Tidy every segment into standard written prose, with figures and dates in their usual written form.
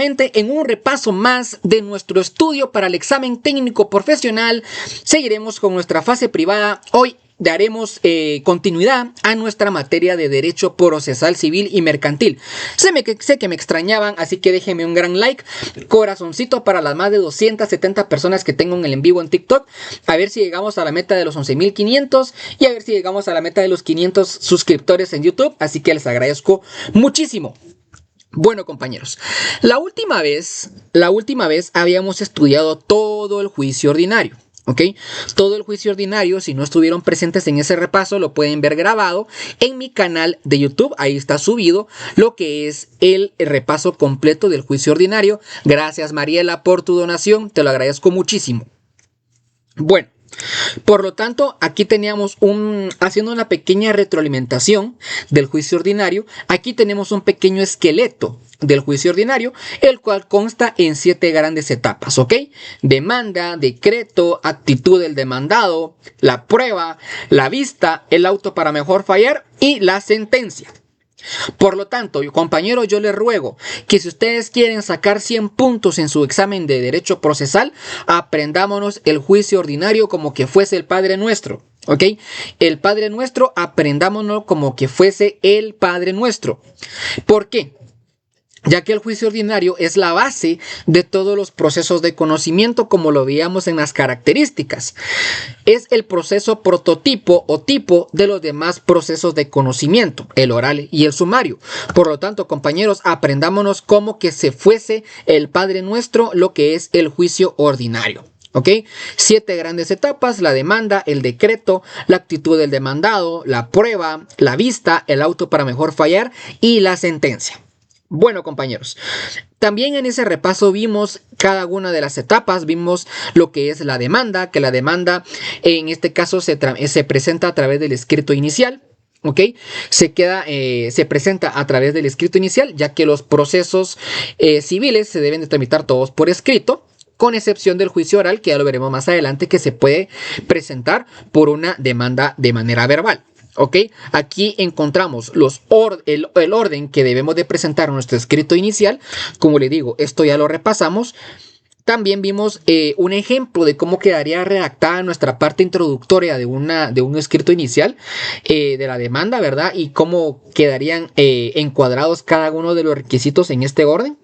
nuevamente en un repaso más de nuestro estudio para el examen técnico profesional. Seguiremos con nuestra fase privada. Hoy daremos continuidad a nuestra materia de Derecho Procesal Civil y Mercantil. Sé que me extrañaban, así que déjenme un gran like, corazoncito para las más de 270 personas que tengo en el en vivo en TikTok. A ver si llegamos a la meta de los 11.500 y a ver si llegamos a la meta de los 500 suscriptores en YouTube. Así que les agradezco muchísimo. Bueno, compañeros, la última vez habíamos estudiado todo el juicio ordinario. ¿Ok? Todo el juicio ordinario, si no estuvieron presentes en ese repaso, lo pueden ver grabado en mi canal de YouTube. Ahí está subido lo que es el repaso completo del juicio ordinario. Gracias, Mariela, por tu donación. Te lo agradezco muchísimo. Bueno, por lo tanto, aquí teníamos haciendo una pequeña retroalimentación del juicio ordinario. Aquí tenemos un pequeño esqueleto del juicio ordinario, el cual consta en 7 grandes etapas, ¿ok? Demanda, decreto, actitud del demandado, la prueba, la vista, el auto para mejor fallar y la sentencia. Por lo tanto, compañeros, yo les ruego que si ustedes quieren sacar 100 puntos en su examen de Derecho Procesal, aprendámonos el juicio ordinario como que fuese el Padre Nuestro, ¿ok? El Padre Nuestro, aprendámonos como que fuese el Padre Nuestro. ¿Por qué? Ya que el juicio ordinario es la base de todos los procesos de conocimiento, como lo veíamos en las características. Es el proceso prototipo o tipo de los demás procesos de conocimiento, el oral y el sumario. Por lo tanto, compañeros, aprendámonos como que se fuese el Padre Nuestro lo que es el juicio ordinario. ¿Ok? 7 grandes etapas: la demanda, el decreto, la actitud del demandado, la prueba, la vista, el auto para mejor fallar y la sentencia. Bueno, compañeros, también en ese repaso vimos cada una de las etapas. Vimos lo que es la demanda, que la demanda en este caso se presenta a través del escrito inicial. ¿Ok? Se presenta a través del escrito inicial, ya que los procesos civiles se deben de tramitar todos por escrito, con excepción del juicio oral, que ya lo veremos más adelante, que se puede presentar por una demanda de manera verbal. ¿Ok? Aquí encontramos el orden que debemos de presentar nuestro escrito inicial. Como les digo, esto ya lo repasamos. También vimos un ejemplo de cómo quedaría redactada nuestra parte introductoria de un escrito inicial de la demanda, ¿verdad? Y cómo quedarían encuadrados cada uno de los requisitos en este orden.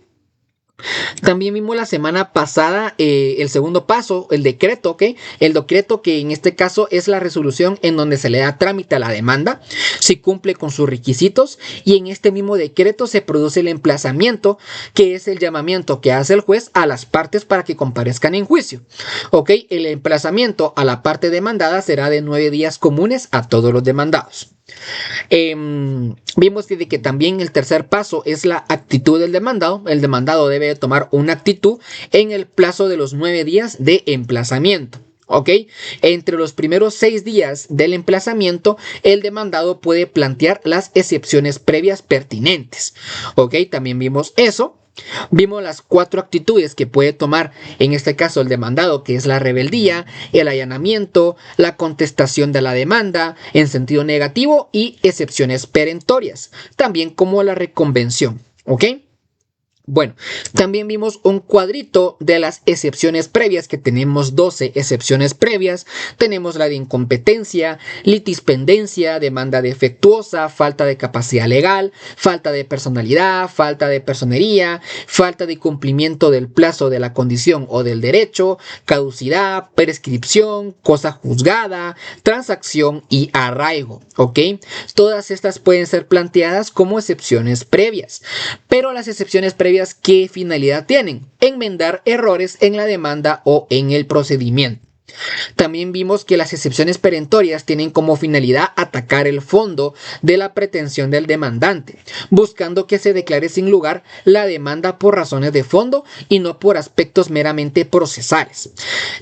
También vimos la semana pasada el segundo paso, el decreto, ¿ok? El decreto, que en este caso es la resolución en donde se le da trámite a la demanda, si cumple con sus requisitos, y en este mismo decreto se produce el emplazamiento, que es el llamamiento que hace el juez a las partes para que comparezcan en juicio, ¿ok? El emplazamiento a la parte demandada será de 9 días comunes a todos los demandados. Vimos que también el tercer paso es la actitud del demandado. El demandado debe tomar una actitud en el plazo de los 9 días de emplazamiento. ¿Ok? Entre los primeros 6 días del emplazamiento, el demandado puede plantear las excepciones previas pertinentes. ¿Ok? También vimos eso. Vimos las 4 actitudes que puede tomar en este caso el demandado, que es la rebeldía, el allanamiento, la contestación de la demanda en sentido negativo y excepciones perentorias, también como la reconvención. ¿Ok? Bueno, también vimos un cuadrito de las excepciones previas, que tenemos 12 excepciones previas. Tenemos la de incompetencia, litispendencia, demanda defectuosa, falta de capacidad legal, falta de personalidad, falta de personería, falta de cumplimiento del plazo de la condición o del derecho, caducidad, prescripción, cosa juzgada, transacción y arraigo. ¿Ok? Todas estas pueden ser planteadas como excepciones previas, pero las excepciones previas, ¿qué finalidad tienen? Enmendar errores en la demanda o en el procedimiento. También vimos que las excepciones perentorias tienen como finalidad atacar el fondo de la pretensión del demandante, buscando que se declare sin lugar la demanda por razones de fondo y no por aspectos meramente procesales.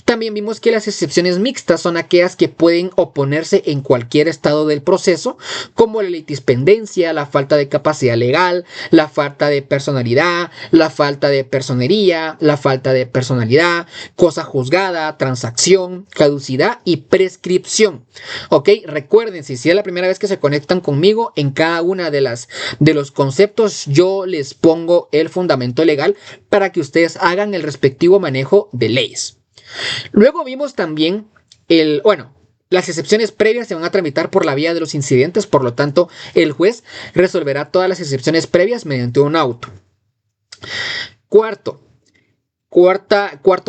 También vimos que las excepciones mixtas son aquellas que pueden oponerse en cualquier estado del proceso, como la litispendencia, la falta de capacidad legal, la falta de personalidad, la falta de personería, la falta de personalidad, cosa juzgada, transacción, duración, caducidad y prescripción. Ok, recuerden, si es la primera vez que se conectan conmigo, en cada una de los conceptos yo les pongo el fundamento legal para que ustedes hagan el respectivo manejo de leyes. Luego vimos también las excepciones previas se van a tramitar por la vía de los incidentes, por lo tanto, el juez resolverá todas las excepciones previas mediante un auto. Cuarto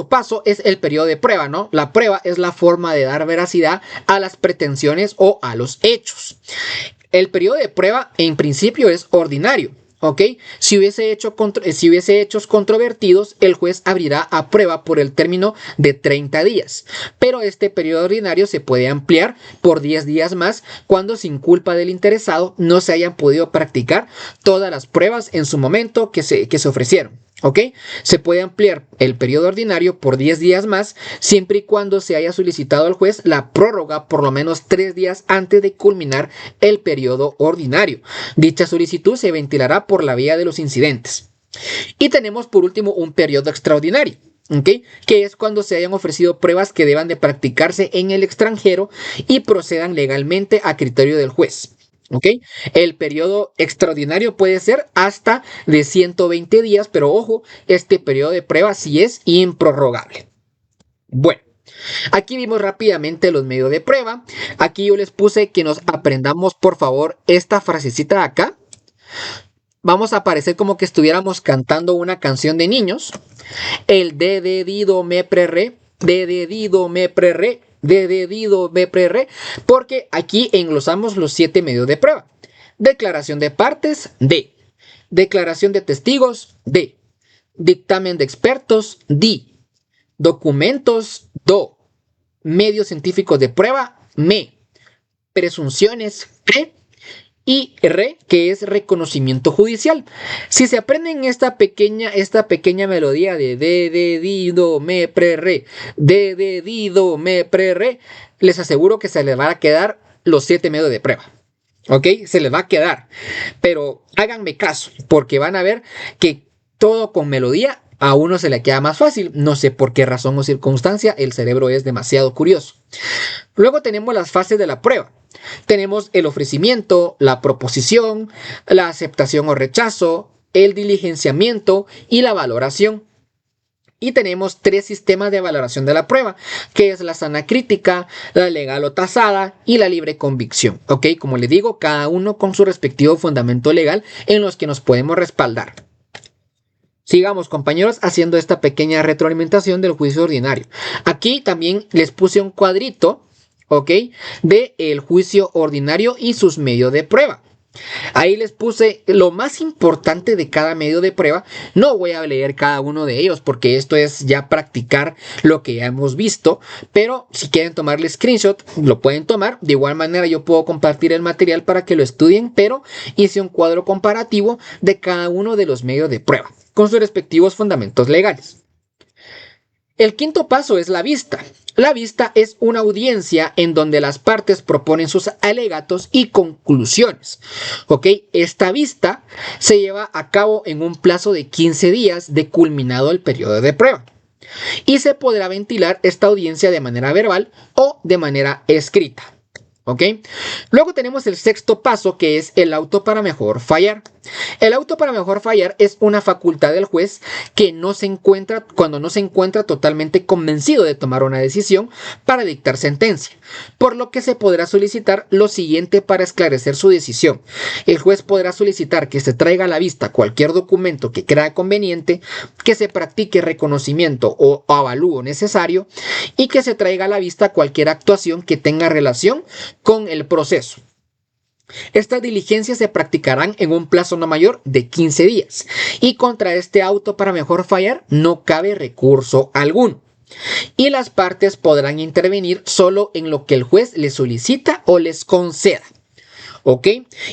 paso es el periodo de prueba, ¿no? La prueba es la forma de dar veracidad a las pretensiones o a los hechos. El periodo de prueba en principio es ordinario. ¿Ok? Si hubiese hechos controvertidos, el juez abrirá a prueba por el término de 30 días. Pero este periodo ordinario se puede ampliar por 10 días más cuando sin culpa del interesado no se hayan podido practicar todas las pruebas en su momento que se ofrecieron. ¿Ok? Se puede ampliar el periodo ordinario por 10 días más siempre y cuando se haya solicitado al juez la prórroga por lo menos 3 días antes de culminar el periodo ordinario. Dicha solicitud se ventilará por la vía de los incidentes. Y tenemos por último un periodo extraordinario. ¿Okay? Que es cuando se hayan ofrecido pruebas que deban de practicarse en el extranjero y procedan legalmente a criterio del juez. ¿Ok? El periodo extraordinario puede ser hasta de 120 días, pero ojo, este periodo de prueba sí es improrrogable. Bueno, aquí vimos rápidamente los medios de prueba. Aquí yo les puse que nos aprendamos, por favor, esta frasecita de acá. Vamos a parecer como que estuviéramos cantando una canción de niños. El de dido me pre re, de dido me pre re. Porque aquí englosamos los 7 medios de prueba. Declaración de partes, D. Declaración de testigos, D. Dictamen de expertos, D. Documentos, DO. Medios científicos de prueba, ME. Presunciones, P. Y R, que es reconocimiento judicial. Si se aprenden esta pequeña melodía de dido me pre re, de dido me pre re, les aseguro que se les van a quedar los 7 medios de prueba. ¿Ok? Se les va a quedar. Pero háganme caso, porque van a ver que todo con melodía a uno se le queda más fácil. No sé por qué razón o circunstancia, el cerebro es demasiado curioso. Luego tenemos las fases de la prueba. Tenemos el ofrecimiento, la proposición, la aceptación o rechazo, el diligenciamiento y la valoración. Y tenemos 3 sistemas de valoración de la prueba, que es la sana crítica, la legal o tasada y la libre convicción. ¿Ok? Como les digo, cada uno con su respectivo fundamento legal en los que nos podemos respaldar. Sigamos, compañeros, haciendo esta pequeña retroalimentación del juicio ordinario. Aquí también les puse un cuadrito, ¿ok? De el juicio ordinario y sus medios de prueba. Ahí les puse lo más importante de cada medio de prueba. No voy a leer cada uno de ellos porque esto es ya practicar lo que ya hemos visto. Pero si quieren tomarle screenshot, lo pueden tomar. De igual manera yo puedo compartir el material para que lo estudien. Pero hice un cuadro comparativo de cada uno de los medios de prueba con sus respectivos fundamentos legales. El quinto paso es la vista. La vista es una audiencia en donde las partes proponen sus alegatos y conclusiones. ¿Ok? Esta vista se lleva a cabo en un plazo de 15 días de culminado el periodo de prueba. Y se podrá ventilar esta audiencia de manera verbal o de manera escrita. ¿Ok? Luego tenemos el sexto paso, que es el auto para mejor fallar. El auto para mejor fallar es una facultad del juez que cuando no se encuentra totalmente convencido de tomar una decisión para dictar sentencia, por lo que se podrá solicitar lo siguiente para esclarecer su decisión. El juez podrá solicitar que se traiga a la vista cualquier documento que crea conveniente, que se practique reconocimiento o avalúo necesario y que se traiga a la vista cualquier actuación que tenga relación con el proceso. Estas diligencias se practicarán en un plazo no mayor de 15 días y contra este auto para mejor fallar no cabe recurso alguno. Y las partes podrán intervenir solo en lo que el juez les solicita o les conceda. ¿ok?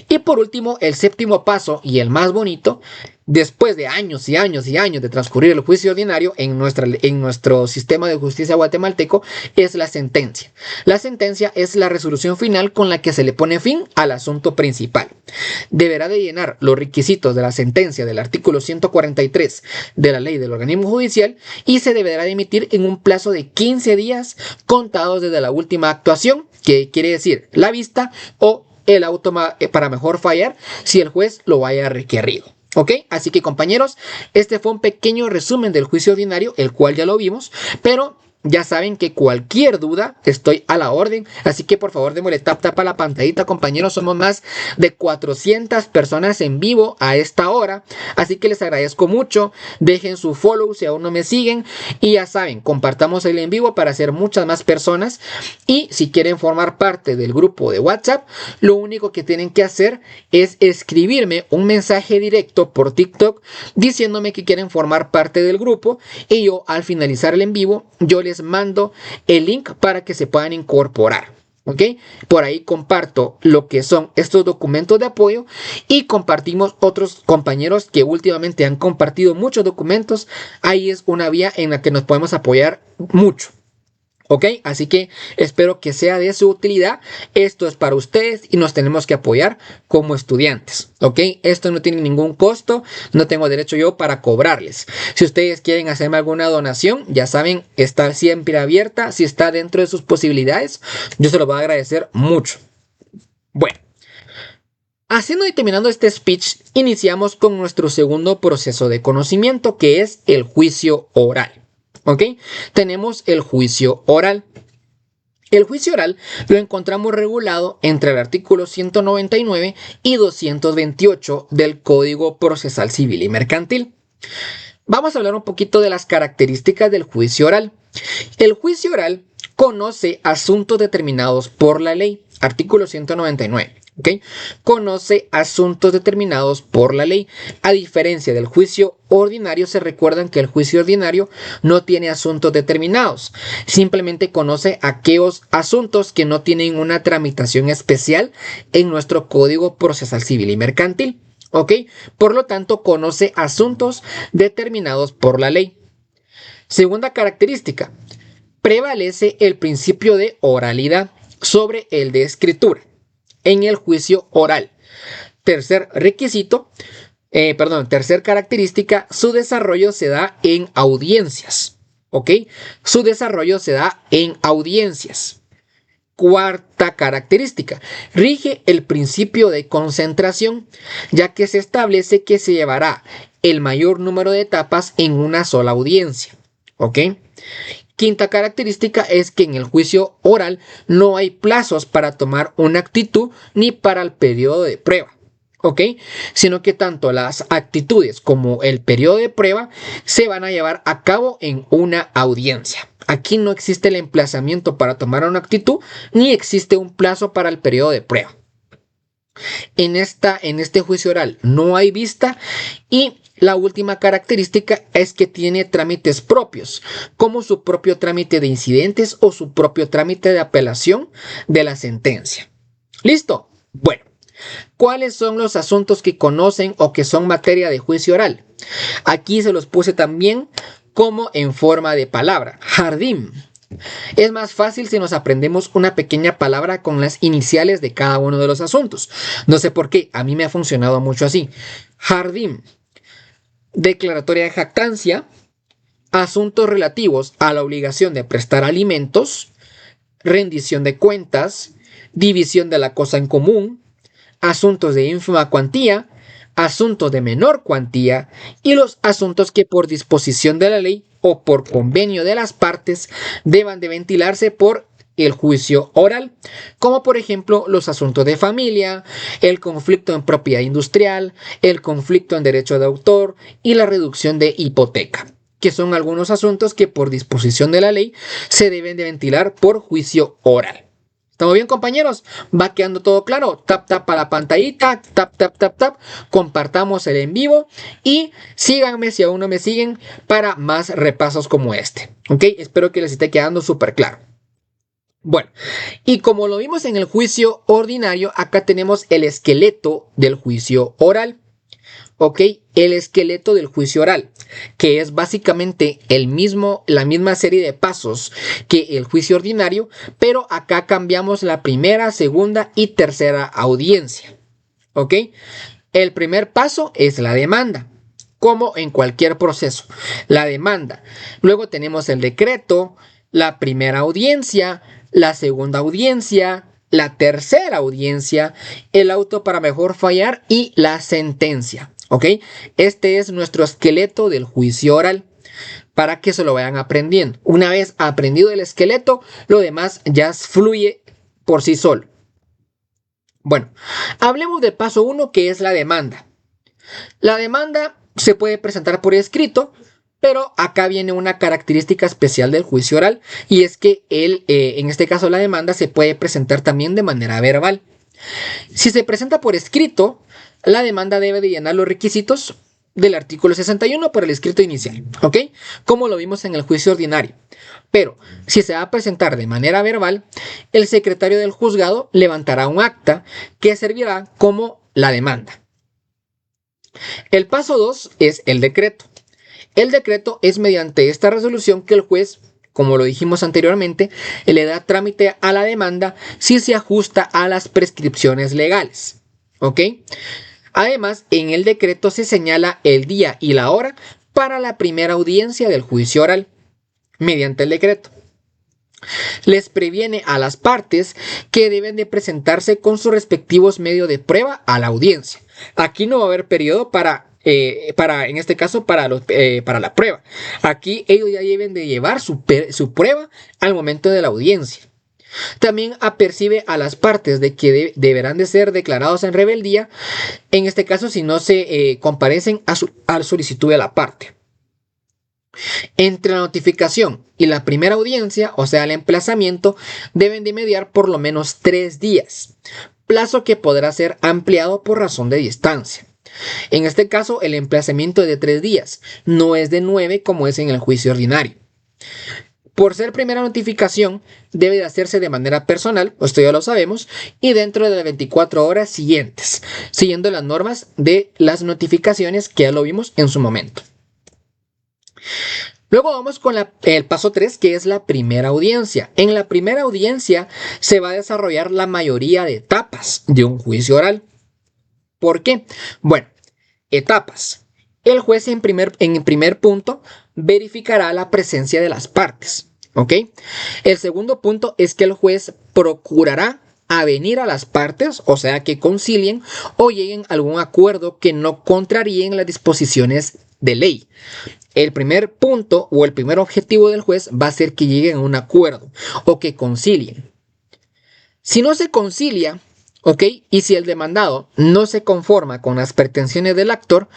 Y por último, el séptimo paso y el más bonito, después de años y años y años de transcurrir el juicio ordinario en nuestro sistema de justicia guatemalteco, es la sentencia. La sentencia es la resolución final con la que se le pone fin al asunto principal. Deberá de llenar los requisitos de la sentencia del artículo 143 de la ley del organismo judicial y se deberá de emitir en un plazo de 15 días contados desde la última actuación, que quiere decir la vista o el auto para mejor fallar si el juez lo haya requerido. ¿Ok? Así que compañeros, este fue un pequeño resumen del juicio ordinario, el cual ya lo vimos, pero ya saben que cualquier duda estoy a la orden, así que por favor démosle tap a la pantallita, compañeros. Somos más de 400 personas en vivo a esta hora, así que les agradezco mucho. Dejen su follow si aún no me siguen y ya saben, compartamos el en vivo para hacer muchas más personas. Y si quieren formar parte del grupo de WhatsApp, lo único que tienen que hacer es escribirme un mensaje directo por TikTok diciéndome que quieren formar parte del grupo y yo al finalizar el en vivo yo les mando el link para que se puedan incorporar. ¿Ok? Por ahí comparto lo que son estos documentos de apoyo y compartimos otros compañeros que últimamente han compartido muchos documentos. Ahí es una vía en la que nos podemos apoyar mucho. ¿Ok? Así que espero que sea de su utilidad. Esto es para ustedes y nos tenemos que apoyar como estudiantes. ¿Ok? Esto no tiene ningún costo. No tengo derecho yo para cobrarles. Si ustedes quieren hacerme alguna donación, ya saben, está siempre abierta. Si está dentro de sus posibilidades, yo se lo voy a agradecer mucho. Bueno. Haciendo y terminando este speech, iniciamos con nuestro segundo proceso de conocimiento, que es el juicio oral. ¿Ok? Tenemos el juicio oral. El juicio oral lo encontramos regulado entre el artículo 199 y 228 del Código Procesal Civil y Mercantil. Vamos a hablar un poquito de las características del juicio oral. El juicio oral conoce asuntos determinados por la ley. Artículo 199. ¿Okay? Conoce asuntos determinados por la ley. A diferencia del juicio ordinario, se recuerdan que el juicio ordinario no tiene asuntos determinados. Simplemente conoce aquellos asuntos que no tienen una tramitación especial en nuestro Código Procesal Civil y Mercantil. ¿Ok? Por lo tanto, conoce asuntos determinados por la ley. Segunda característica. Prevalece el principio de oralidad sobre el de escritura en el juicio oral. Tercer característica, su desarrollo se da en audiencias. ¿Ok? Su desarrollo se da en audiencias. Cuarta característica, rige el principio de concentración, ya que se establece que se llevará el mayor número de etapas en una sola audiencia. ¿Ok? Quinta característica es que en el juicio oral no hay plazos para tomar una actitud ni para el periodo de prueba, ¿ok? Sino que tanto las actitudes como el periodo de prueba se van a llevar a cabo en una audiencia. Aquí no existe el emplazamiento para tomar una actitud ni existe un plazo para el periodo de prueba. En este juicio oral no hay vista y la última característica es que tiene trámites propios, como su propio trámite de incidentes o su propio trámite de apelación de la sentencia. ¿Listo? Bueno, ¿cuáles son los asuntos que conocen o que son materia de juicio oral? Aquí se los puse también como en forma de palabra. Jardín. Es más fácil si nos aprendemos una pequeña palabra con las iniciales de cada uno de los asuntos. No sé por qué, a mí me ha funcionado mucho así. Jardín. Declaratoria de jactancia, asuntos relativos a la obligación de prestar alimentos, rendición de cuentas, división de la cosa en común, asuntos de ínfima cuantía, asuntos de menor cuantía y los asuntos que por disposición de la ley o por convenio de las partes deban de ventilarse por el juicio oral, como por ejemplo los asuntos de familia, el conflicto en propiedad industrial, el conflicto en derecho de autor y la reducción de hipoteca, que son algunos asuntos que por disposición de la ley se deben de ventilar por juicio oral. ¿Estamos bien, compañeros? ¿Va quedando todo claro? Tap a la pantallita, tap. Compartamos el en vivo y síganme si aún no me siguen para más repasos como este. ¿Ok? Espero que les esté quedando súper claro. Bueno, y como lo vimos en el juicio ordinario, acá tenemos el esqueleto del juicio oral. ¿Ok? El esqueleto del juicio oral, que es básicamente la misma serie de pasos que el juicio ordinario, pero acá cambiamos la primera, segunda y tercera audiencia. ¿Ok? El primer paso es la demanda, como en cualquier proceso. La demanda. Luego tenemos el decreto, la primera audiencia, la segunda audiencia, la tercera audiencia, el auto para mejor fallar y la sentencia. ¿Ok? Este es nuestro esqueleto del juicio oral para que se lo vayan aprendiendo. Una vez aprendido el esqueleto, lo demás ya fluye por sí solo. Bueno, hablemos del paso 1, que es la demanda. La demanda se puede presentar por escrito, pero acá viene una característica especial del juicio oral, y es que en este caso la demanda se puede presentar también de manera verbal. Si se presenta por escrito, la demanda debe de llenar los requisitos del artículo 61 por el escrito inicial, ¿ok? Como lo vimos en el juicio ordinario. Pero si se va a presentar de manera verbal, el secretario del juzgado levantará un acta que servirá como la demanda. El paso 2 es el decreto. El decreto es mediante esta resolución que el juez, como lo dijimos anteriormente, le da trámite a la demanda si se ajusta a las prescripciones legales. ¿Ok? Además, en el decreto se señala el día y la hora para la primera audiencia del juicio oral, mediante el decreto. Les previene a las partes que deben de presentarse con sus respectivos medios de prueba a la audiencia. Aquí no va a haber periodo en este caso, para la prueba. Aquí ellos ya deben de llevar su prueba al momento de la audiencia. También apercibe a las partes de que deberán de ser declarados en rebeldía, en este caso si no se comparecen a la solicitud de la parte. Entre la notificación y la primera audiencia, o sea el emplazamiento, deben de mediar por lo menos 3 días, plazo que podrá ser ampliado por razón de distancia. En este caso el emplazamiento es de 3 días, no es de 9 como es en el juicio ordinario. Por ser primera notificación, debe de hacerse de manera personal, esto ya lo sabemos, y dentro de las 24 horas siguientes, siguiendo las normas de las notificaciones que ya lo vimos en su momento. Luego vamos con el paso 3, que es la primera audiencia. En la primera audiencia se va a desarrollar la mayoría de etapas de un juicio oral. ¿Por qué? Bueno, etapas. El juez en primer punto verificará la presencia de las partes. ¿Ok? El segundo punto es que el juez procurará avenir a las partes, o sea, que concilien o lleguen a algún acuerdo que no contraríen las disposiciones de ley. El primer punto o el primer objetivo del juez va a ser que lleguen a un acuerdo o que concilien. Si no se concilia, ¿ok? Y si el demandado no se conforma con las pretensiones del actor,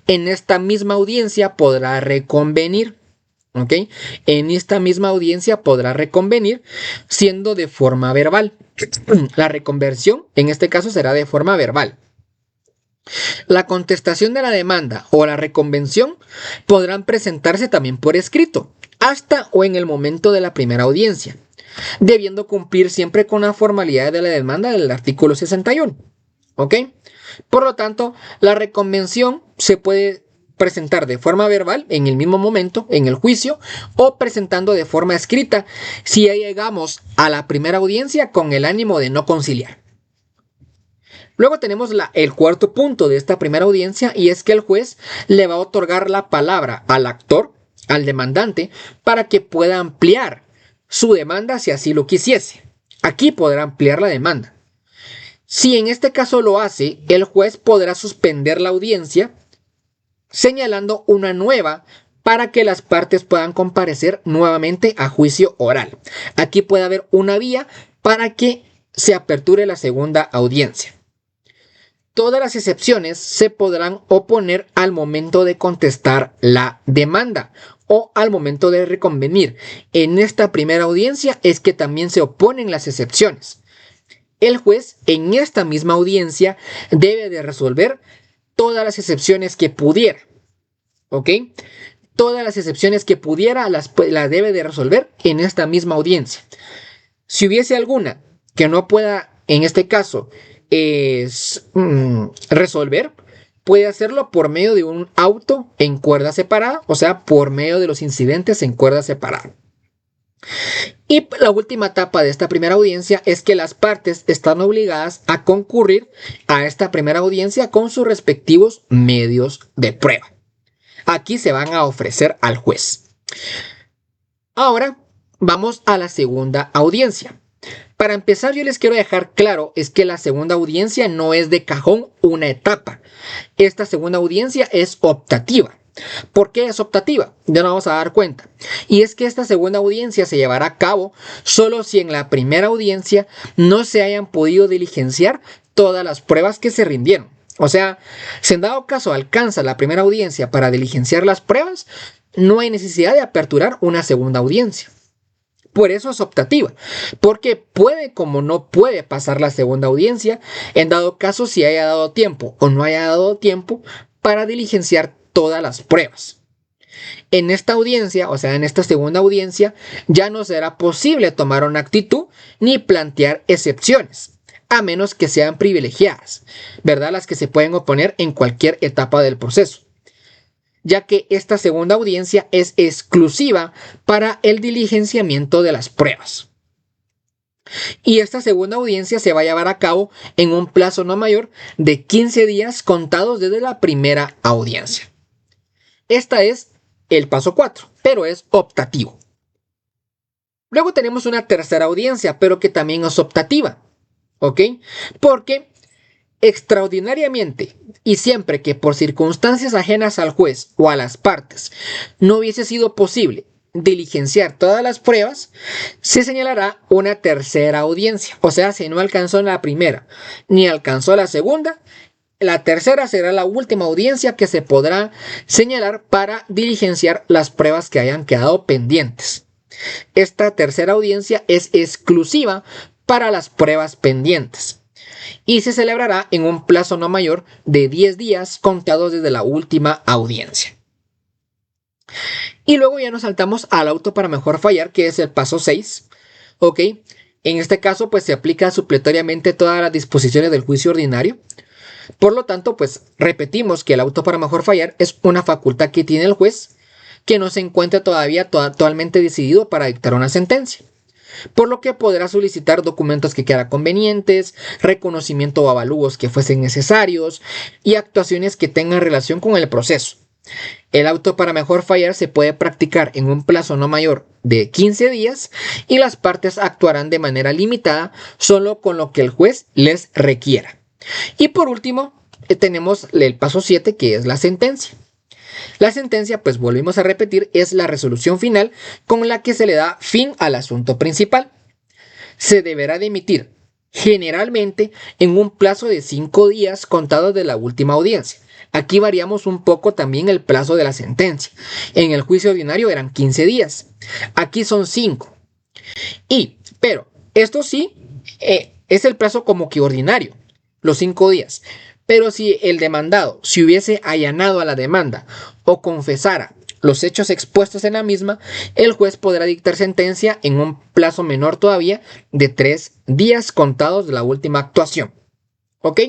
en esta misma audiencia podrá reconvenir. ¿Ok? En esta misma audiencia podrá reconvenir siendo de forma verbal. La reconversión en este caso será de forma verbal. La contestación de la demanda o la reconvención podrán presentarse también por escrito, hasta o en el momento de la primera audiencia, debiendo cumplir siempre con la formalidad de la demanda del artículo 61. ¿Ok? Por lo tanto, la reconvención se puede presentar de forma verbal en el mismo momento, en el juicio, o presentando de forma escrita si ya llegamos a la primera audiencia con el ánimo de no conciliar. Luego tenemos el cuarto punto de esta primera audiencia, y es que el juez le va a otorgar la palabra al actor, al demandante, para que pueda ampliar su demanda si así lo quisiese. Aquí podrá ampliar la demanda. Si en este caso lo hace, el juez podrá suspender la audiencia señalando una nueva para que las partes puedan comparecer nuevamente a juicio oral. Aquí puede haber una vía para que se aperture la segunda audiencia. Todas las excepciones se podrán oponer al momento de contestar la demanda o al momento de reconvenir. En esta primera audiencia es que también se oponen las excepciones. El juez en esta misma audiencia debe de resolver todas las excepciones que pudiera. ¿Ok? Todas las excepciones que pudiera las debe de resolver en esta misma audiencia. Si hubiese alguna que no pueda, en este caso, resolver, puede hacerlo por medio de un auto en cuerda separada, o sea, por medio de los incidentes en cuerda separada. Y la última etapa de esta primera audiencia es que las partes están obligadas a concurrir a esta primera audiencia con sus respectivos medios de prueba. Aquí se van a ofrecer al juez. Ahora vamos a la segunda audiencia. Para empezar, yo les quiero dejar claro es que la segunda audiencia no es de cajón una etapa. Esta segunda audiencia es optativa. ¿Por qué es optativa? Ya nos vamos a dar cuenta. Y es que esta segunda audiencia se llevará a cabo solo si en la primera audiencia no se hayan podido diligenciar todas las pruebas que se rindieron. O sea, si en dado caso alcanza la primera audiencia para diligenciar las pruebas, no hay necesidad de aperturar una segunda audiencia. Por eso es optativa, porque puede como no puede pasar la segunda audiencia, en dado caso si haya dado tiempo o no haya dado tiempo para diligenciar todas las pruebas. En esta audiencia, o sea, en esta segunda audiencia, ya no será posible tomar una actitud ni plantear excepciones, a menos que sean privilegiadas, ¿verdad? Las que se pueden oponer en cualquier etapa del proceso, ya que esta segunda audiencia es exclusiva para el diligenciamiento de las pruebas. Y esta segunda audiencia se va a llevar a cabo en un plazo no mayor de 15 días contados desde la primera audiencia. Esta es el paso 4, pero es optativo. Luego tenemos una tercera audiencia, pero que también es optativa, ¿ok? Porque extraordinariamente y siempre que por circunstancias ajenas al juez o a las partes no hubiese sido posible diligenciar todas las pruebas, se señalará una tercera audiencia. O sea, si no alcanzó la primera ni alcanzó la segunda, la tercera será la última audiencia que se podrá señalar para diligenciar las pruebas que hayan quedado pendientes. Esta tercera audiencia es exclusiva para las pruebas pendientes y se celebrará en un plazo no mayor de 10 días contados desde la última audiencia. Y luego ya nos saltamos al auto para mejor fallar, que es el paso 6. ¿Ok? En este caso, pues se aplica supletoriamente todas las disposiciones del juicio ordinario. Por lo tanto, pues repetimos que el auto para mejor fallar es una facultad que tiene el juez que no se encuentra todavía totalmente decidido para dictar una sentencia, por lo que podrá solicitar documentos que quieran convenientes, reconocimiento o avalúos que fuesen necesarios y actuaciones que tengan relación con el proceso. El auto para mejor fallar se puede practicar en un plazo no mayor de 15 días y las partes actuarán de manera limitada solo con lo que el juez les requiera. Y por último, tenemos el paso 7, que es la sentencia. La sentencia, pues volvimos a repetir, es la resolución final con la que se le da fin al asunto principal. Se deberá de emitir generalmente en un plazo de 5 días contados de la última audiencia. Aquí variamos un poco también el plazo de la sentencia. En el juicio ordinario eran 15 días. Aquí son 5. Pero esto sí es el plazo como que ordinario, los 5 días. Pero si el demandado se hubiese allanado a la demanda o confesara los hechos expuestos en la misma, el juez podrá dictar sentencia en un plazo menor todavía de 3 días contados de la última actuación. ¿Ok?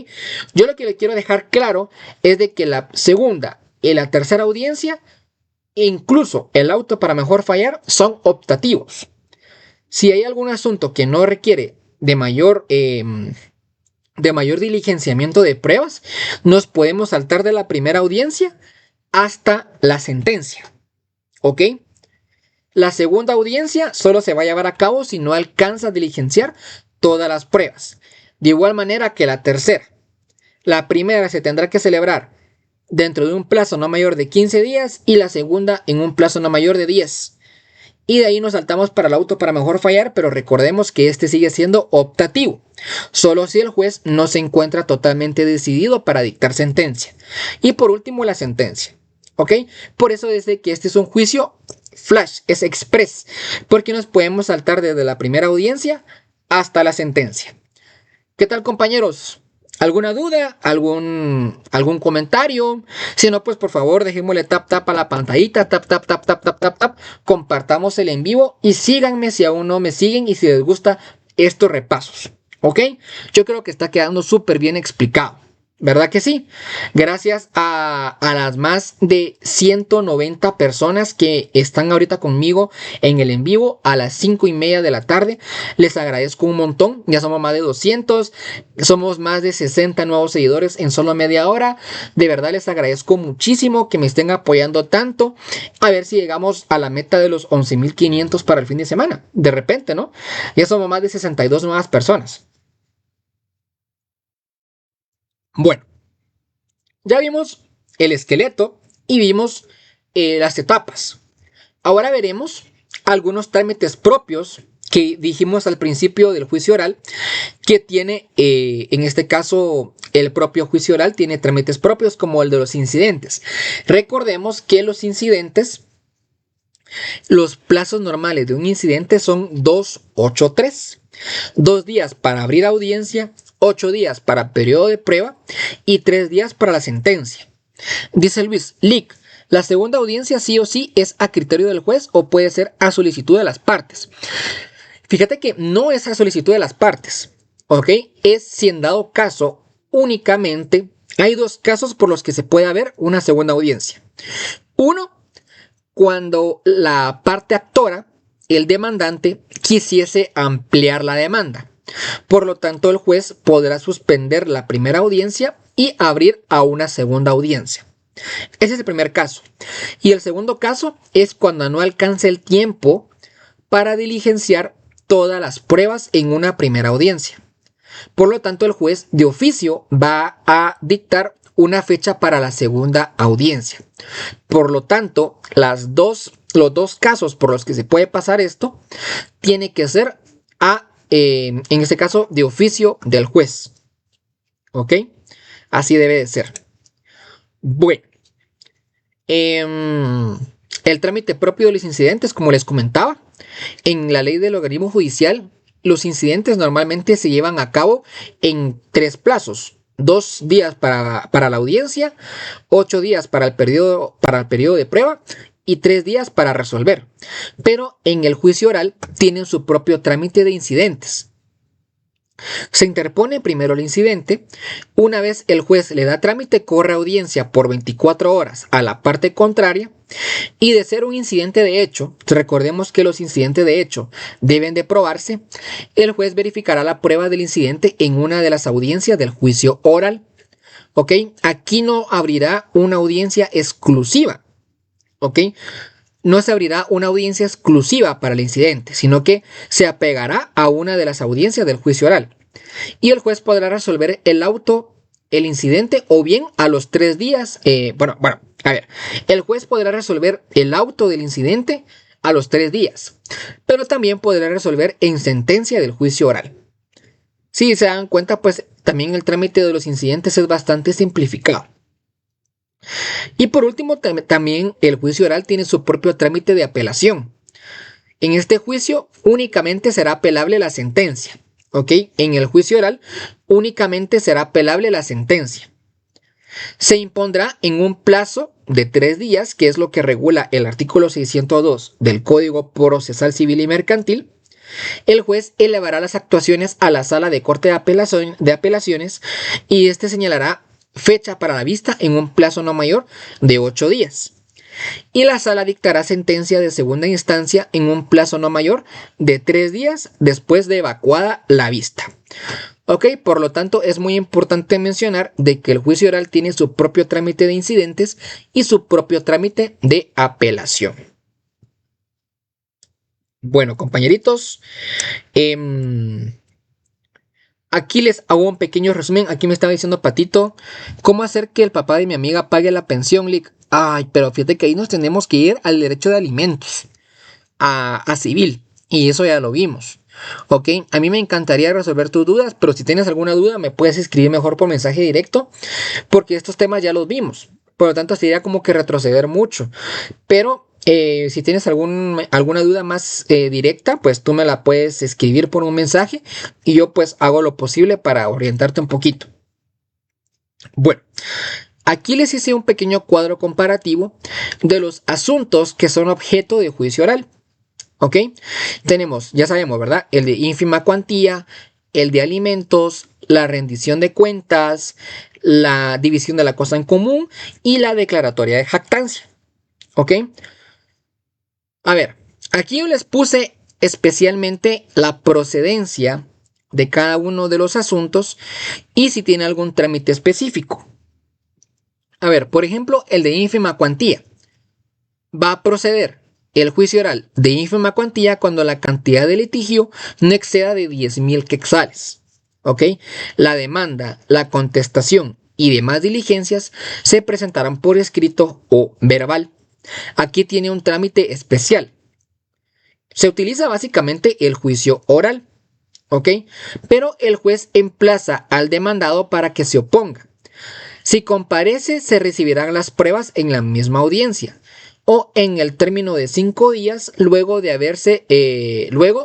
Yo lo que le quiero dejar claro es de que la segunda y la tercera audiencia, incluso el auto para mejor fallar, son optativos. Si hay algún asunto que no requiere de mayor diligenciamiento de pruebas, nos podemos saltar de la primera audiencia hasta la sentencia. ¿Ok? La segunda audiencia solo se va a llevar a cabo si no alcanza a diligenciar todas las pruebas. De igual manera que la tercera. La primera se tendrá que celebrar dentro de un plazo no mayor de 15 días y la segunda en un plazo no mayor de 10. Y de ahí nos saltamos para el auto para mejor fallar, pero recordemos que este sigue siendo optativo, solo si el juez no se encuentra totalmente decidido para dictar sentencia. Y por último, la sentencia. ¿Ok? Por eso desde que este es un juicio flash, es express, porque nos podemos saltar desde la primera audiencia hasta la sentencia. ¿Qué tal, compañeros? ¿Alguna duda? ¿Algún comentario? Si no, pues por favor dejémosle tap a la pantallita, tap. compartamos el en vivo y síganme si aún no me siguen y si les gusta estos repasos. ¿Ok? Yo creo que está quedando súper bien explicado. ¿Verdad que sí? Gracias a las más de 190 personas que están ahorita conmigo en el en vivo a las 5:30 de la tarde. Les agradezco un montón. Ya somos más de 200. Somos más de 60 nuevos seguidores en solo media hora. De verdad les agradezco muchísimo que me estén apoyando tanto. A ver si llegamos a la meta de los 11.500 para el fin de semana. De repente, ¿no? Ya somos más de 62 nuevas personas. Bueno, ya vimos el esqueleto y vimos las etapas. Ahora veremos algunos trámites propios que dijimos al principio del juicio oral, que tiene, en este caso, el propio juicio oral tiene trámites propios como el de los incidentes. Recordemos que los incidentes, los plazos normales de un incidente son 2, 8, 3. 2 días para abrir audiencia, 8 días para periodo de prueba y 3 días para la sentencia. Dice Luis, Lic, la segunda audiencia sí o sí es a criterio del juez o puede ser a solicitud de las partes. Fíjate que no es a solicitud de las partes, ¿ok? Es si en dado caso únicamente hay 2 casos por los que se puede haber una segunda audiencia. Uno, cuando la parte actora, el demandante, quisiese ampliar la demanda. Por lo tanto, el juez podrá suspender la primera audiencia y abrir a una segunda audiencia. Ese es el primer caso. Y el segundo caso es cuando no alcanza el tiempo para diligenciar todas las pruebas en una primera audiencia. Por lo tanto, el juez de oficio va a dictar una fecha para la segunda audiencia. Por lo tanto, los dos casos por los que se puede pasar esto, tiene que ser en este caso, de oficio del juez. ¿Ok? Así debe de ser. Bueno. El trámite propio de los incidentes, como les comentaba, en la ley del logaritmo judicial, los incidentes normalmente se llevan a cabo en 3 plazos. 2 días para la audiencia, 8 días para el periodo de prueba y 3 días para resolver. Pero en el juicio oral tienen su propio trámite de incidentes. Se interpone primero el incidente. Una vez el juez le da trámite, corre audiencia por 24 horas a la parte contraria. Y de ser un incidente de hecho, recordemos que los incidentes de hecho deben de probarse, el juez verificará la prueba del incidente en una de las audiencias del juicio oral. ¿Ok? Aquí no abrirá una audiencia exclusiva. ¿Ok? No se abrirá una audiencia exclusiva para el incidente, sino que se apegará a una de las audiencias del juicio oral. Y el juez podrá resolver el incidente, o bien a los 3 días. El juez podrá resolver el auto del incidente a los 3 días, pero también podrá resolver en sentencia del juicio oral. Si se dan cuenta, pues también el trámite de los incidentes es bastante simplificado. Y por último, también el juicio oral tiene su propio trámite de apelación. En este juicio únicamente será apelable la sentencia. ¿Ok? En el juicio oral únicamente será apelable la sentencia. Se impondrá en un plazo de 3 días, que es lo que regula el artículo 602 del Código Procesal Civil y Mercantil. El juez elevará las actuaciones a la sala de corte de apelaciones y este señalará fecha para la vista en un plazo no mayor de 8 días. Y la sala dictará sentencia de segunda instancia en un plazo no mayor de 3 días después de evacuada la vista. Ok, por lo tanto es muy importante mencionar de que el juicio oral tiene su propio trámite de incidentes y su propio trámite de apelación. Bueno, compañeritos, aquí les hago un pequeño resumen. Aquí me estaba diciendo Patito, ¿cómo hacer que el papá de mi amiga pague la pensión, Lic? Ay, pero fíjate que ahí nos tenemos que ir al derecho de alimentos, a civil, y eso ya lo vimos. Ok, a mí me encantaría resolver tus dudas, pero si tienes alguna duda me puedes escribir mejor por mensaje directo, porque estos temas ya los vimos. Por lo tanto, sería como que retroceder mucho. Pero si tienes alguna duda más directa, pues tú me la puedes escribir por un mensaje y yo pues hago lo posible para orientarte un poquito. Bueno, Aquí les hice un pequeño cuadro comparativo de los asuntos que son objeto de juicio oral. ¿Ok? Tenemos, ya sabemos, ¿verdad? El de ínfima cuantía, el de alimentos, la rendición de cuentas, la división de la cosa en común y la declaratoria de jactancia. ¿Ok? A ver, aquí yo les puse especialmente la procedencia de cada uno de los asuntos y si tiene algún trámite específico. A ver, por ejemplo, el de ínfima cuantía. Va a proceder el juicio oral de ínfima cuantía cuando la cantidad de litigio no exceda de 10,000 quetzales. ¿Ok? La demanda, la contestación y demás diligencias se presentarán por escrito o verbal. Aquí tiene un trámite especial. Se utiliza básicamente el juicio oral. ¿Ok? Pero el juez emplaza al demandado para que se oponga. Si comparece, se recibirán las pruebas en la misma audiencia o en el término de 5 días luego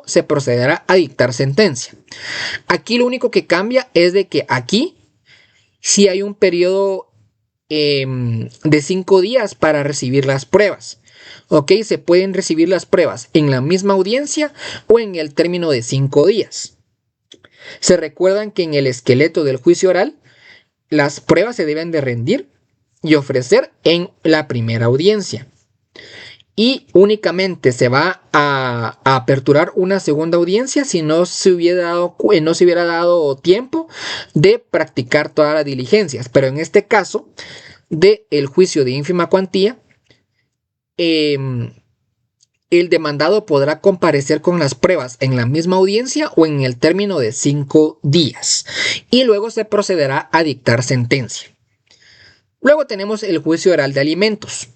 se procederá a dictar sentencia. Aquí lo único que cambia es de que aquí sí hay un periodo de 5 días para recibir las pruebas. ¿Ok? Se pueden recibir las pruebas en la misma audiencia o en el término de 5 días. Se recuerdan que en el esqueleto del juicio oral las pruebas se deben de rendir y ofrecer en la primera audiencia. Y únicamente se va a aperturar una segunda audiencia si no se hubiera dado tiempo de practicar todas las diligencias. Pero en este caso, del juicio de ínfima cuantía, el demandado podrá comparecer con las pruebas en la misma audiencia o en el término de 5 días. Y luego se procederá a dictar sentencia. Luego tenemos el juicio oral de alimentos.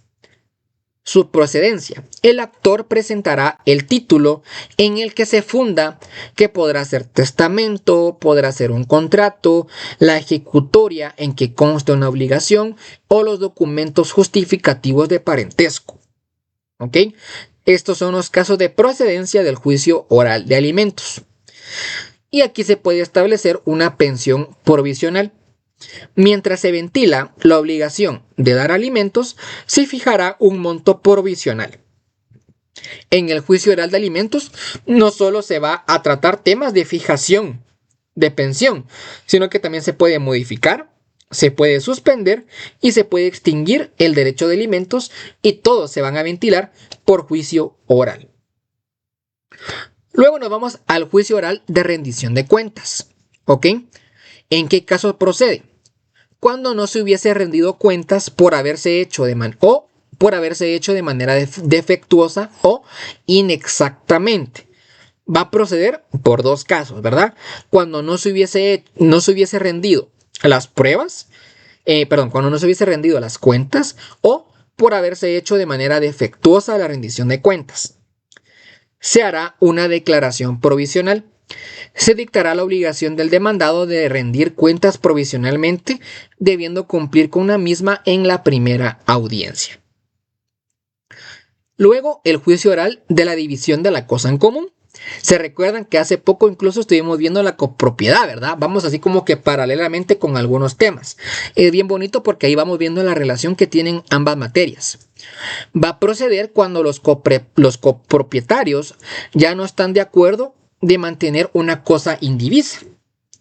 Su procedencia. El actor presentará el título en el que se funda que podrá ser testamento, podrá ser un contrato, la ejecutoria en que consta una obligación o los documentos justificativos de parentesco. ¿Ok? Estos son los casos de procedencia del juicio oral de alimentos. Y aquí se puede establecer una pensión provisional. Mientras se ventila la obligación de dar alimentos, se fijará un monto provisional. En el juicio oral de alimentos no solo se va a tratar temas de fijación de pensión, sino que también se puede modificar, se puede suspender y se puede extinguir el derecho de alimentos y todos se van a ventilar por juicio oral. Luego nos vamos al juicio oral de rendición de cuentas. ¿Ok? ¿En qué caso procede? Cuando no se hubiese rendido cuentas por haberse hecho de manera defectuosa o inexactamente. Va a proceder por dos casos, ¿verdad? Cuando no se hubiese rendido las pruebas, cuando no se hubiese rendido las cuentas o por haberse hecho de manera defectuosa la rendición de cuentas. Se hará una declaración provisional. Se dictará la obligación del demandado de rendir cuentas provisionalmente, debiendo cumplir con la misma en la primera audiencia. Luego, el juicio oral de la división de la cosa en común. Se recuerdan que hace poco incluso estuvimos viendo la copropiedad, ¿verdad? Vamos así como que paralelamente con algunos temas. Es bien bonito porque ahí vamos viendo la relación que tienen ambas materias. Va a proceder cuando los copropietarios ya no están de acuerdo de mantener una cosa indivisa.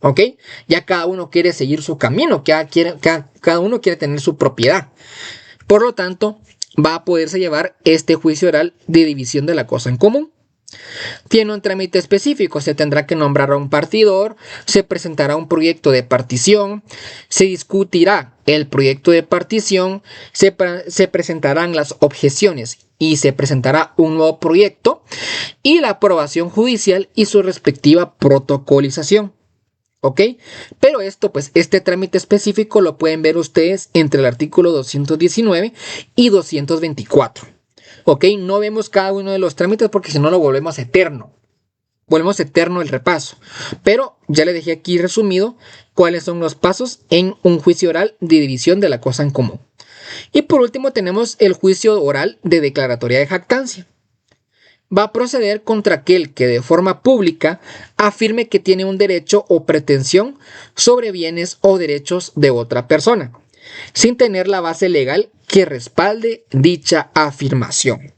¿Ok? Ya cada uno quiere seguir su camino, cada uno quiere tener su propiedad. Por lo tanto, va a poderse llevar este juicio oral de división de la cosa en común. Tiene un trámite específico, se tendrá que nombrar a un partidor, se presentará un proyecto de partición, se discutirá el proyecto de partición, se presentarán las objeciones y se presentará un nuevo proyecto y la aprobación judicial y su respectiva protocolización. ¿Ok? Pero este trámite específico lo pueden ver ustedes entre el artículo 219 y 224. ¿Ok? No vemos cada uno de los trámites porque si no lo volvemos eterno. Volvemos eterno el repaso. Pero ya le dejé aquí resumido cuáles son los pasos en un juicio oral de división de la cosa en común. Y por último tenemos el juicio oral de declaratoria de jactancia. Va a proceder contra aquel que de forma pública afirme que tiene un derecho o pretensión sobre bienes o derechos de otra persona, sin tener la base legal que respalde dicha afirmación.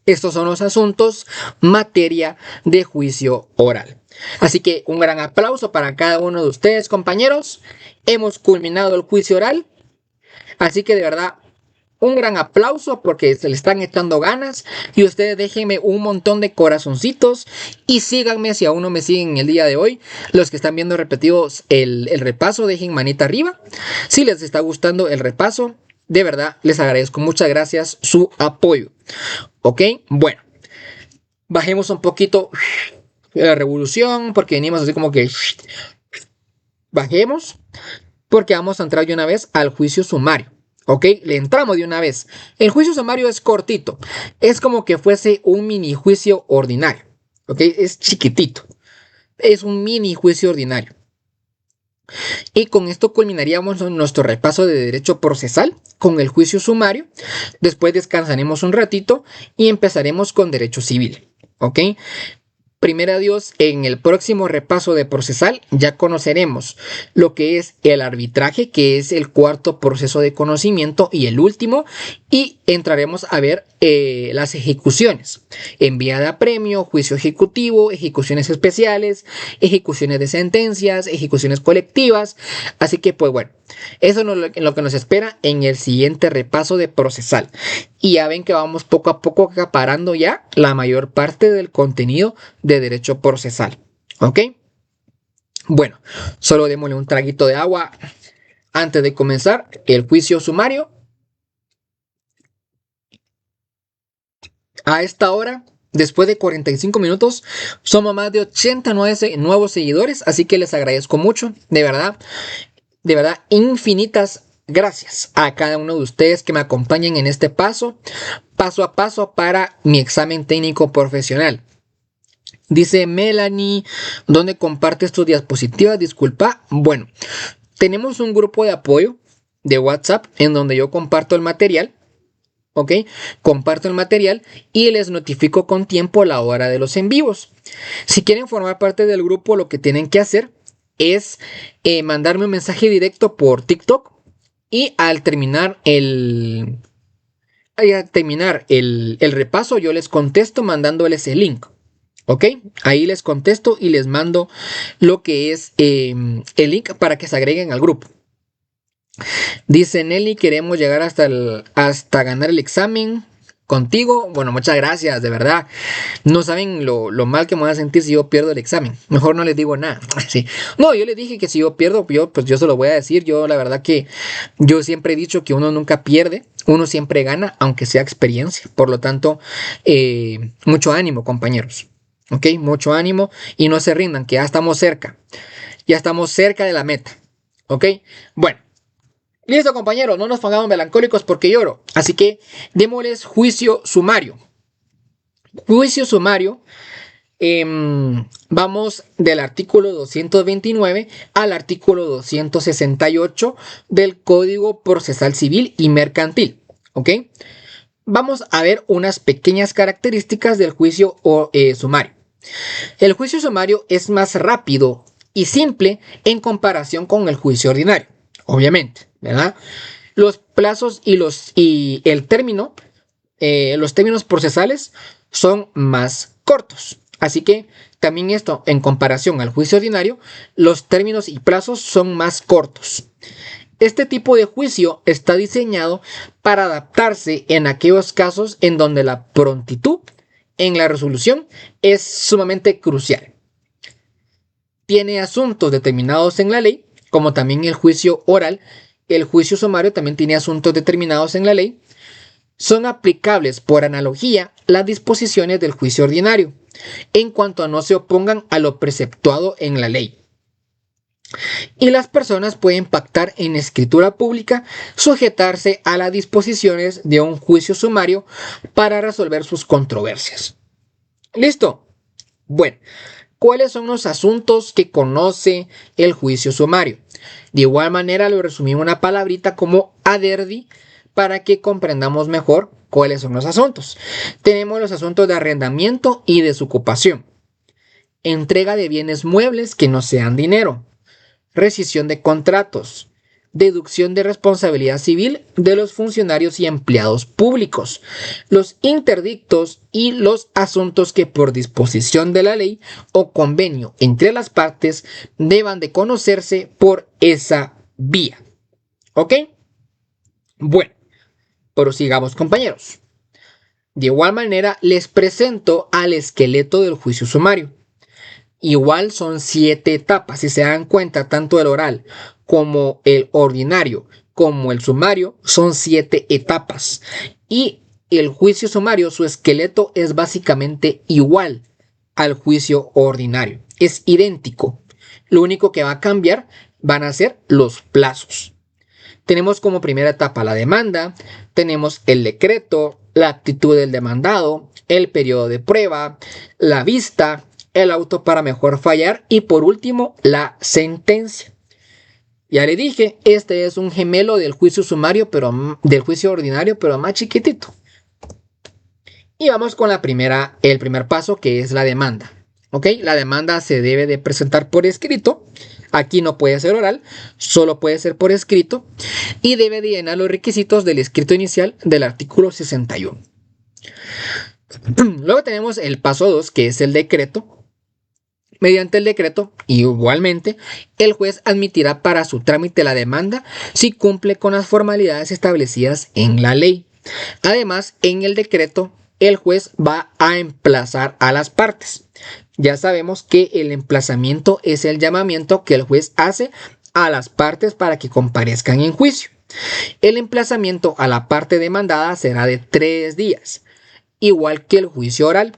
Estos son los asuntos materia de juicio oral. Así que un gran aplauso para cada uno de ustedes, compañeros. Hemos culminado el juicio oral. Así que de verdad, un gran aplauso porque se le están echando ganas. Y ustedes déjenme un montón de corazoncitos y síganme si aún no me siguen el día de hoy. Los que están viendo repetidos el repaso, dejen manita arriba. Si les está gustando el repaso, de verdad les agradezco. Muchas gracias su apoyo. Ok, bueno. Bajemos un poquito la revolución porque venimos así como que... Bajemos porque vamos a entrar de una vez al juicio sumario. Ok, le entramos de una vez. El juicio sumario es cortito. Es como que fuese un mini juicio ordinario. Ok, es chiquitito. Es un mini juicio ordinario. Y con esto culminaríamos nuestro repaso de derecho procesal con el juicio sumario. Después descansaremos un ratito y empezaremos con derecho civil. ¿Ok? Primero Dios, en el próximo repaso de procesal ya conoceremos lo que es el arbitraje, que es el cuarto proceso de conocimiento y el último, y entraremos a ver las ejecuciones, enviada a premio, juicio ejecutivo, ejecuciones especiales, ejecuciones de sentencias, ejecuciones colectivas. Así que pues bueno, eso es lo que nos espera en el siguiente repaso de procesal. Y ya ven que vamos poco a poco acaparando ya la mayor parte del contenido de derecho procesal. ¿Ok? Bueno, solo démosle un traguito de agua antes de comenzar el juicio sumario. A esta hora, después de 45 minutos, somos más de 89 nuevos seguidores, así que les agradezco mucho, de verdad, infinitas gracias a cada uno de ustedes que me acompañen en este paso a paso para mi examen técnico profesional. Dice Melanie, ¿dónde compartes tus diapositivas? Disculpa. Bueno, tenemos un grupo de apoyo de WhatsApp en donde yo comparto el material. ¿Ok? Comparto el material y les notifico con tiempo la hora de los en vivos. Si quieren formar parte del grupo, lo que tienen que hacer es mandarme un mensaje directo por TikTok y al terminar el repaso yo les contesto mandándoles el link. ¿Ok? Ahí les contesto y les mando lo que es el link para que se agreguen al grupo. Dice Nelly, queremos llegar hasta ganar el examen contigo. Bueno, muchas gracias, de verdad. No saben lo mal que me voy a sentir si yo pierdo el examen. Mejor no les digo nada. Sí. No, yo les dije que si yo pierdo, pues yo se lo voy a decir. Yo la verdad que yo siempre he dicho que uno nunca pierde, uno siempre gana, aunque sea experiencia. Por lo tanto, mucho ánimo, compañeros. ¿Ok? Mucho ánimo y no se rindan, que ya estamos cerca. Ya estamos cerca de la meta. ¿Ok? Bueno. Listo, compañeros, no nos pongamos melancólicos porque lloro. Así que démosles juicio sumario. Juicio sumario. Vamos del artículo 229 al artículo 268 del Código Procesal Civil y Mercantil. ¿Ok? Vamos a ver unas pequeñas características del juicio sumario. El juicio sumario es más rápido y simple en comparación con el juicio ordinario. Obviamente, ¿verdad? Los plazos y los términos procesales son más cortos. Así que también esto, en comparación al juicio ordinario, los términos y plazos son más cortos. Este tipo de juicio está diseñado para adaptarse en aquellos casos en donde la prontitud en la resolución es sumamente crucial. Tiene asuntos determinados en la ley, como también el juicio oral. El juicio sumario también tiene asuntos determinados en la ley. Son aplicables por analogía las disposiciones del juicio ordinario, en cuanto a no se opongan a lo preceptuado en la ley. Y las personas pueden pactar en escritura pública, sujetarse a las disposiciones de un juicio sumario para resolver sus controversias. ¿Listo? Bueno, ¿cuáles son los asuntos que conoce el juicio sumario? De igual manera lo resumí en una palabrita como adverbi para que comprendamos mejor cuáles son los asuntos. Tenemos los asuntos de arrendamiento y desocupación, entrega de bienes muebles que no sean dinero, rescisión de contratos, deducción de responsabilidad civil de los funcionarios y empleados públicos, los interdictos y los asuntos que por disposición de la ley o convenio entre las partes deban de conocerse por esa vía. ¿Ok? Bueno, prosigamos, compañeros. De igual manera, les presento al esqueleto del juicio sumario. Igual son 7 etapas. Si se dan cuenta, tanto el oral como el ordinario como el sumario son 7 etapas. Y el juicio sumario, su esqueleto es básicamente igual al juicio ordinario. Es idéntico. Lo único que va a cambiar van a ser los plazos. Tenemos como primera etapa la demanda, tenemos el decreto, la actitud del demandado, el periodo de prueba, la vista, el auto para mejor fallar y por último la sentencia. Ya le dije, este es un gemelo del juicio sumario, pero del juicio ordinario, pero más chiquitito. Y vamos con el primer paso, que es la demanda. ¿Ok? La demanda se debe de presentar por escrito. Aquí no puede ser oral, solo puede ser por escrito. Y debe de llenar los requisitos del escrito inicial del artículo 61. Luego tenemos el paso 2, que es el decreto. Mediante el decreto, igualmente, el juez admitirá para su trámite la demanda si cumple con las formalidades establecidas en la ley. Además, en el decreto, el juez va a emplazar a las partes. Ya sabemos que el emplazamiento es el llamamiento que el juez hace a las partes para que comparezcan en juicio. El emplazamiento a la parte demandada será de 3 días, igual que el juicio oral.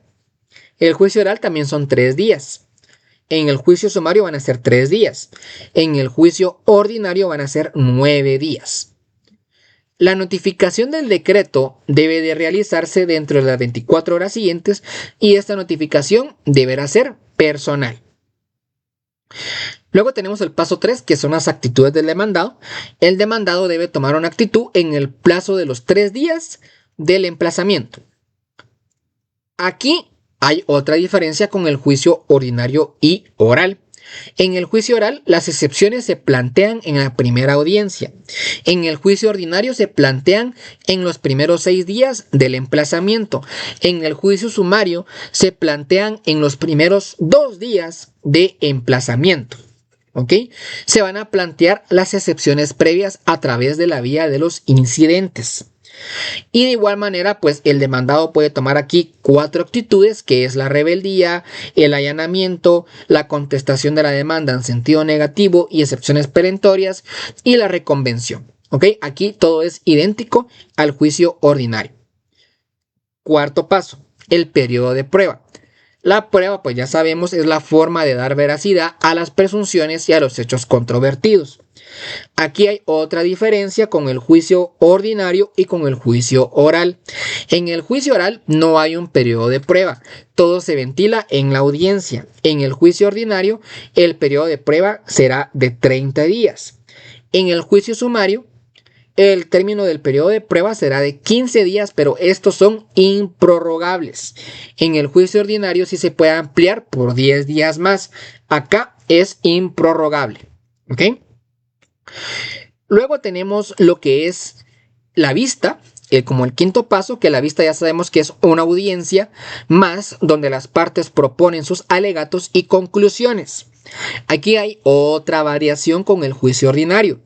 El juicio oral también son 3 días. En el juicio sumario van a ser 3 días. En el juicio ordinario van a ser 9 días. La notificación del decreto debe de realizarse dentro de las 24 horas siguientes y esta notificación deberá ser personal. Luego tenemos el paso 3, que son las actitudes del demandado. El demandado debe tomar una actitud en el plazo de los 3 días del emplazamiento. Aquí hay otra diferencia con el juicio ordinario y oral. En el juicio oral, las excepciones se plantean en la primera audiencia. En el juicio ordinario se plantean en los primeros 6 días del emplazamiento. En el juicio sumario se plantean en los primeros 2 días de emplazamiento. ¿Ok? Se van a plantear las excepciones previas a través de la vía de los incidentes. Y de igual manera, pues el demandado puede tomar aquí 4 actitudes, que es la rebeldía, el allanamiento, la contestación de la demanda en sentido negativo y excepciones perentorias y la reconvención. ¿Ok? Aquí todo es idéntico al juicio ordinario. Cuarto paso, el periodo de prueba. La prueba, pues ya sabemos, es la forma de dar veracidad a las presunciones y a los hechos controvertidos. Aquí hay otra diferencia con el juicio ordinario y con el juicio oral. En el juicio oral no hay un periodo de prueba, todo se ventila en la audiencia. En el juicio ordinario, el periodo de prueba será de 30 días. En el juicio sumario, el término del periodo de prueba será de 15 días, pero estos son improrrogables. En el juicio ordinario sí se puede ampliar por 10 días más. Acá es improrrogable. ¿Ok? Luego tenemos lo que es la vista, como el quinto paso, que la vista ya sabemos que es una audiencia más donde las partes proponen sus alegatos y conclusiones. Aquí hay otra variación con el juicio ordinario.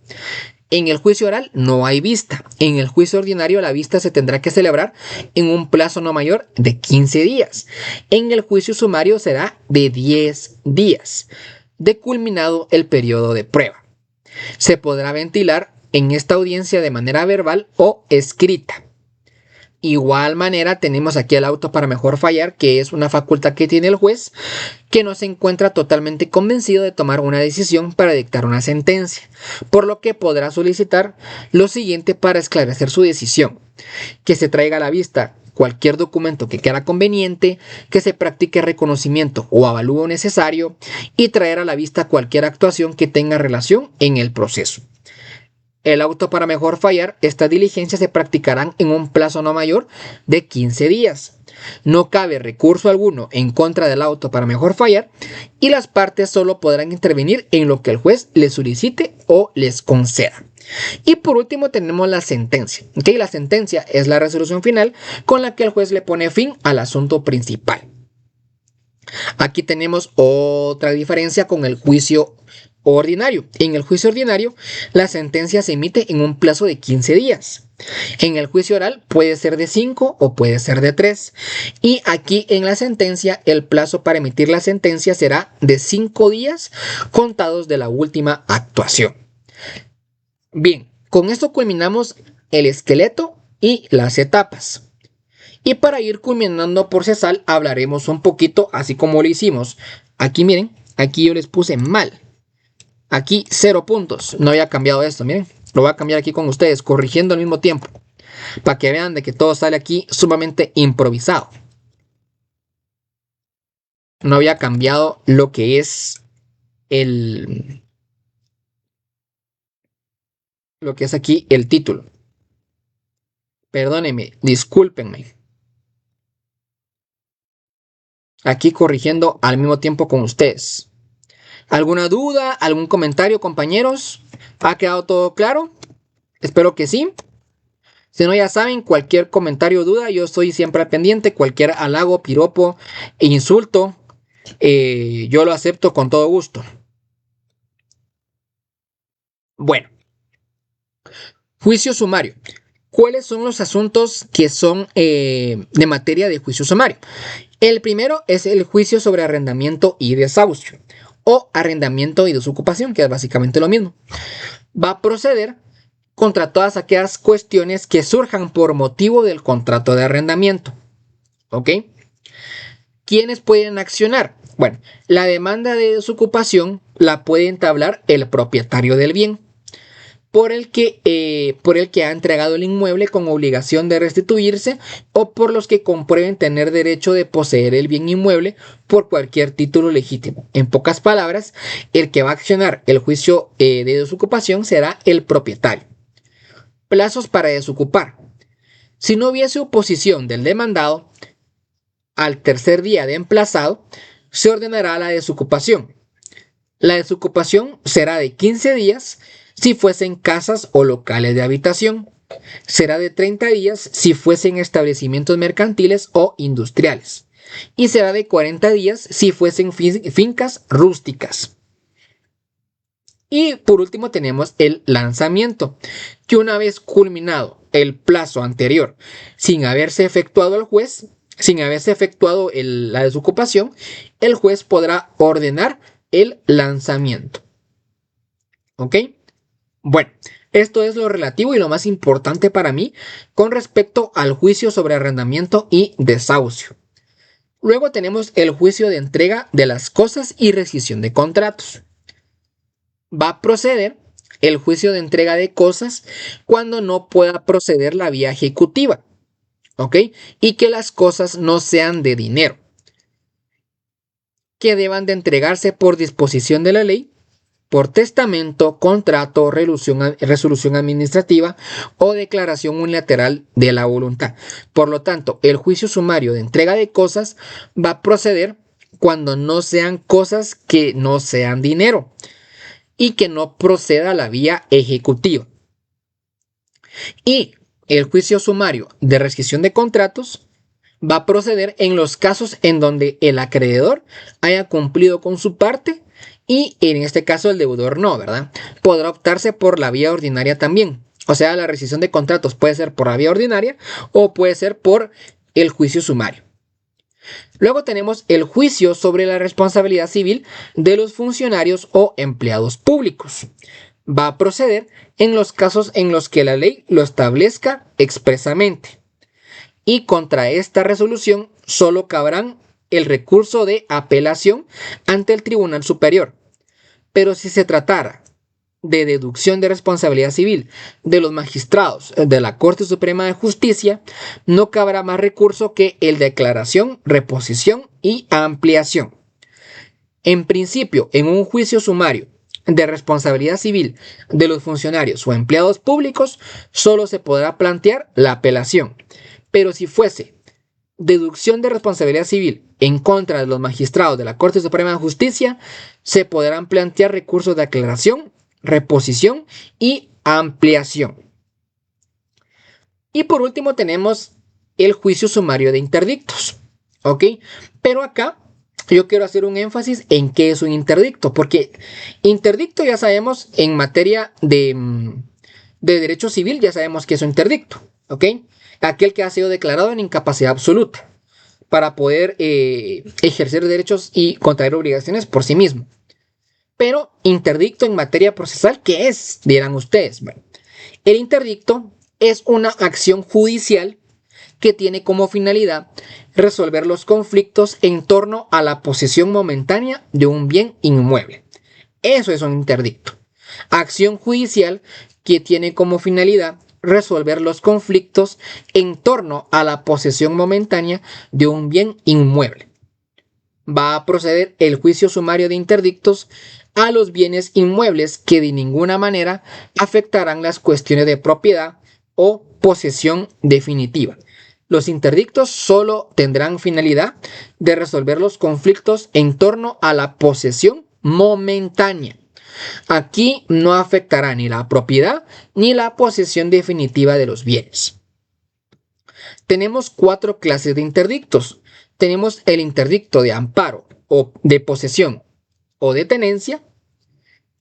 En el juicio oral no hay vista. En el juicio ordinario la vista se tendrá que celebrar en un plazo no mayor de 15 días. En el juicio sumario será de 10 días, de culminado el periodo de prueba. Se podrá ventilar en esta audiencia de manera verbal o escrita. Igual manera tenemos aquí el auto para mejor fallar, que es una facultad que tiene el juez que no se encuentra totalmente convencido de tomar una decisión para dictar una sentencia, por lo que podrá solicitar lo siguiente para esclarecer su decisión: que se traiga a la vista cualquier documento que quiera conveniente, que se practique reconocimiento o avalúo necesario y traer a la vista cualquier actuación que tenga relación en el proceso. El auto para mejor fallar, estas diligencias se practicarán en un plazo no mayor de 15 días. No cabe recurso alguno en contra del auto para mejor fallar y las partes solo podrán intervenir en lo que el juez les solicite o les conceda. Y por último tenemos la sentencia. ¿Okay? La sentencia es la resolución final con la que el juez le pone fin al asunto principal. Aquí tenemos otra diferencia con el juicio ordinario. En el juicio ordinario, la sentencia se emite en un plazo de 15 días. En el juicio oral puede ser de 5 o puede ser de 3. Y aquí en la sentencia, el plazo para emitir la sentencia será de 5 días contados de la última actuación. Bien, con esto culminamos el esqueleto y las etapas. Y para ir culminando por CESAL hablaremos un poquito así como lo hicimos. Aquí miren, aquí yo les puse mal. Aquí 0 puntos. No había cambiado esto, miren. Lo voy a cambiar aquí con ustedes, corrigiendo al mismo tiempo. Para que vean de que todo sale aquí sumamente improvisado. No había cambiado lo que es lo que es aquí el título. Perdónenme, discúlpenme. Aquí corrigiendo al mismo tiempo con ustedes. ¿Alguna duda? ¿Algún comentario, compañeros? ¿Ha quedado todo claro? Espero que sí. Si no, ya saben, cualquier comentario o duda, yo estoy siempre al pendiente. Cualquier halago, piropo e insulto, yo lo acepto con todo gusto. Bueno, juicio sumario. ¿Cuáles son los asuntos que son de materia de juicio sumario? El primero es el juicio sobre arrendamiento y desahucio, o arrendamiento y desocupación, que es básicamente lo mismo. Va a proceder contra todas aquellas cuestiones que surjan por motivo del contrato de arrendamiento. ¿Ok? ¿Quiénes pueden accionar? Bueno, la demanda de desocupación la puede entablar el propietario del bien, por el que ha entregado el inmueble con obligación de restituirse, o por los que comprueben tener derecho de poseer el bien inmueble por cualquier título legítimo. En pocas palabras, el que va a accionar el juicio de desocupación será el propietario. Plazos para desocupar. Si no hubiese oposición del demandado, al tercer día de emplazado, se ordenará la desocupación. La desocupación será de 15 días si fuesen casas o locales de habitación. Será de 30 días si fuesen establecimientos mercantiles o industriales. Y será de 40 días si fuesen fincas rústicas. Y por último tenemos el lanzamiento, que una vez culminado el plazo anterior, sin haberse efectuado la desocupación, el juez podrá ordenar el lanzamiento. ¿Ok? Bueno, esto es lo relativo y lo más importante para mí con respecto al juicio sobre arrendamiento y desahucio. Luego tenemos el juicio de entrega de las cosas y rescisión de contratos. Va a proceder el juicio de entrega de cosas cuando no pueda proceder la vía ejecutiva, ¿ok? Y que las cosas no sean de dinero, que deban de entregarse por disposición de la ley, por testamento, contrato, resolución administrativa o declaración unilateral de la voluntad. Por lo tanto, el juicio sumario de entrega de cosas va a proceder cuando no sean cosas que no sean dinero y que no proceda a la vía ejecutiva. Y el juicio sumario de rescisión de contratos va a proceder en los casos en donde el acreedor haya cumplido con su parte y en este caso el deudor no, ¿verdad? Podrá optarse por la vía ordinaria también. O sea, la rescisión de contratos puede ser por la vía ordinaria o puede ser por el juicio sumario. Luego tenemos el juicio sobre la responsabilidad civil de los funcionarios o empleados públicos. Va a proceder en los casos en los que la ley lo establezca expresamente. Y contra esta resolución solo cabrán el recurso de apelación ante el Tribunal Superior. Pero si se tratara de deducción de responsabilidad civil de los magistrados de la Corte Suprema de Justicia, no cabrá más recurso que el de aclaración, reposición y ampliación. En principio, en un juicio sumario de responsabilidad civil de los funcionarios o empleados públicos, solo se podrá plantear la apelación. Pero si fuese deducción de responsabilidad civil en contra de los magistrados de la Corte Suprema de Justicia, se podrán plantear recursos de aclaración, reposición y ampliación. Y por último tenemos el juicio sumario de interdictos. ¿Ok? Pero acá yo quiero hacer un énfasis en qué es un interdicto, porque interdicto ya sabemos en materia de derecho civil, ya sabemos que es un interdicto. ¿Ok? Aquel que ha sido declarado en incapacidad absoluta para poder ejercer derechos y contraer obligaciones por sí mismo. Pero interdicto en materia procesal, ¿qué es? Dirán ustedes. Bueno, el interdicto es una acción judicial que tiene como finalidad resolver los conflictos en torno a la posesión momentánea de un bien inmueble. Eso es un interdicto. Acción judicial que tiene como finalidad resolver los conflictos en torno a la posesión momentánea de un bien inmueble. Va a proceder el juicio sumario de interdictos a los bienes inmuebles que de ninguna manera afectarán las cuestiones de propiedad o posesión definitiva. Los interdictos solo tendrán finalidad de resolver los conflictos en torno a la posesión momentánea. Aquí no afectará ni la propiedad ni la posesión definitiva de los bienes. Tenemos 4 clases de interdictos. Tenemos el interdicto de amparo o de posesión o de tenencia,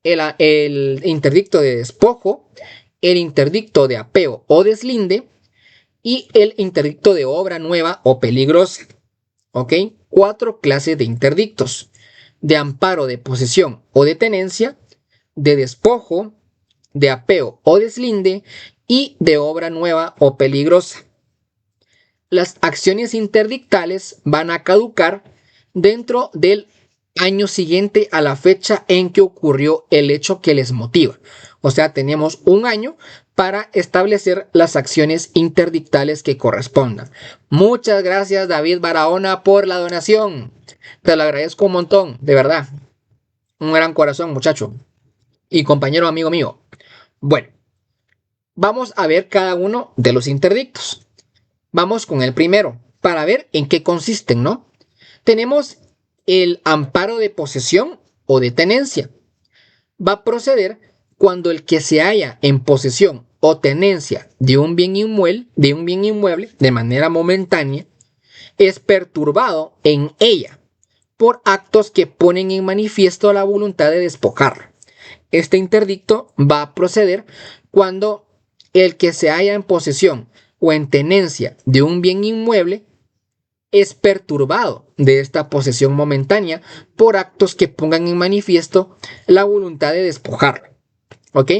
el interdicto de despojo, el interdicto de apeo o deslinde y el interdicto de obra nueva o peligrosa. ¿Ok? 4 clases de interdictos: de amparo, de posesión o de tenencia, de despojo, de apeo o deslinde y de obra nueva o peligrosa. Las acciones interdictales van a caducar dentro del año siguiente a la fecha en que ocurrió el hecho que les motiva. O sea, tenemos un año para establecer las acciones interdictales que correspondan. Muchas gracias, David Barahona, por la donación. Te lo agradezco un montón, de verdad. Un gran corazón, muchacho. Y compañero amigo mío. Bueno, vamos a ver cada uno de los interdictos. Vamos con el primero, para ver en qué consisten, ¿no? Tenemos el amparo de posesión o de tenencia. Va a proceder cuando el que se halla en posesión o tenencia de un bien inmueble de manera momentánea es perturbado en ella por actos que ponen en manifiesto la voluntad de despojar. Este interdicto va a proceder cuando el que se halla en posesión o en tenencia de un bien inmueble es perturbado de esta posesión momentánea por actos que pongan en manifiesto la voluntad de despojarlo. ¿Ok?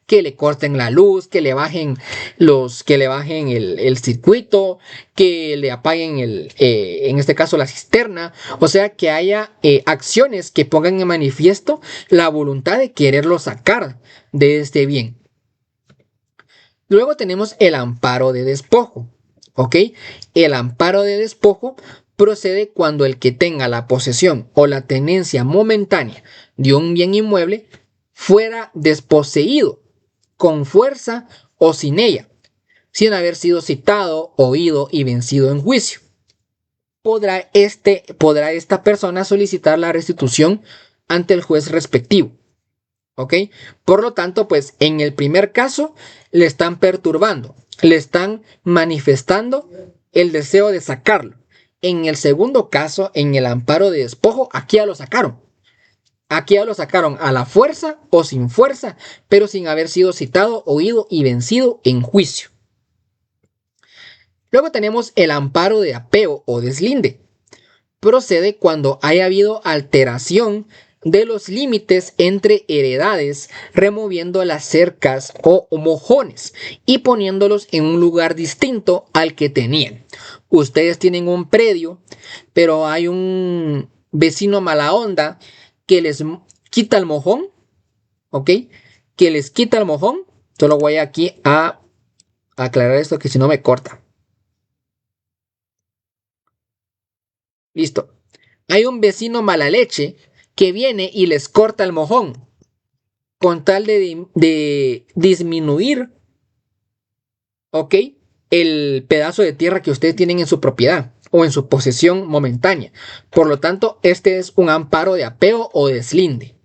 Que le corten la luz, que le bajen el circuito, que le apaguen en este caso la cisterna, o sea que haya acciones que pongan en manifiesto la voluntad de quererlo sacar de este bien. Luego tenemos el amparo de despojo. ¿Ok? El amparo de despojo procede cuando el que tenga la posesión o la tenencia momentánea de un bien inmueble fuera desposeído con fuerza o sin ella, sin haber sido citado, oído y vencido en juicio. Podrá esta persona solicitar la restitución ante el juez respectivo. ¿Ok? Por lo tanto, pues en el primer caso le están perturbando, le están manifestando el deseo de sacarlo. En el segundo caso, en el amparo de despojo, aquí ya lo sacaron. Aquí ya lo sacaron a la fuerza o sin fuerza, pero sin haber sido citado, oído y vencido en juicio. Luego tenemos el amparo de apeo o deslinde. Procede cuando haya habido alteración de los límites entre heredades, removiendo las cercas o mojones y poniéndolos en un lugar distinto al que tenían. Ustedes tienen un predio, pero hay un vecino mala onda que les quita el mojón, ¿ok? Que les quita el mojón. Solo voy aquí a aclarar esto que si no me corta. Listo. Hay un vecino mala leche que viene y les corta el mojón con tal de disminuir, ¿ok? El pedazo de tierra que ustedes tienen en su propiedad o en su posesión momentánea. Por lo tanto, este es un amparo de apeo o deslinde.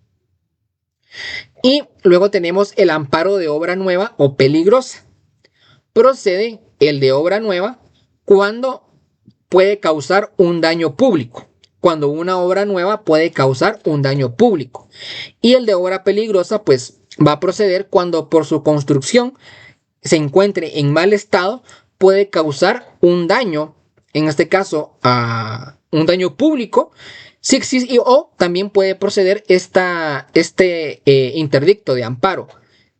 Y luego tenemos el amparo de obra nueva o peligrosa. Procede el de obra nueva cuando puede causar un daño público. Cuando una obra nueva puede causar un daño público. Y el de obra peligrosa, pues va a proceder cuando por su construcción se encuentre en mal estado, puede causar un daño, en este caso, a un daño público. Si existe, o también puede proceder este interdicto de amparo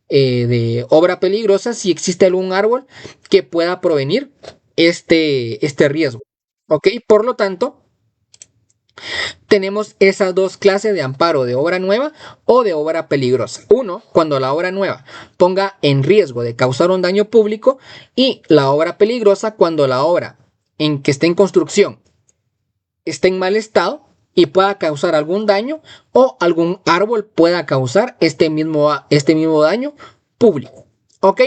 de obra peligrosa si existe algún árbol que pueda provenir este riesgo. ¿Ok? Por lo tanto, tenemos esas dos clases de amparo de obra nueva o de obra peligrosa. Uno, cuando la obra nueva ponga en riesgo de causar un daño público, y la obra peligrosa cuando la obra en que esté en construcción esté en mal estado y pueda causar algún daño, o algún árbol pueda causar este mismo daño público. ¿Ok?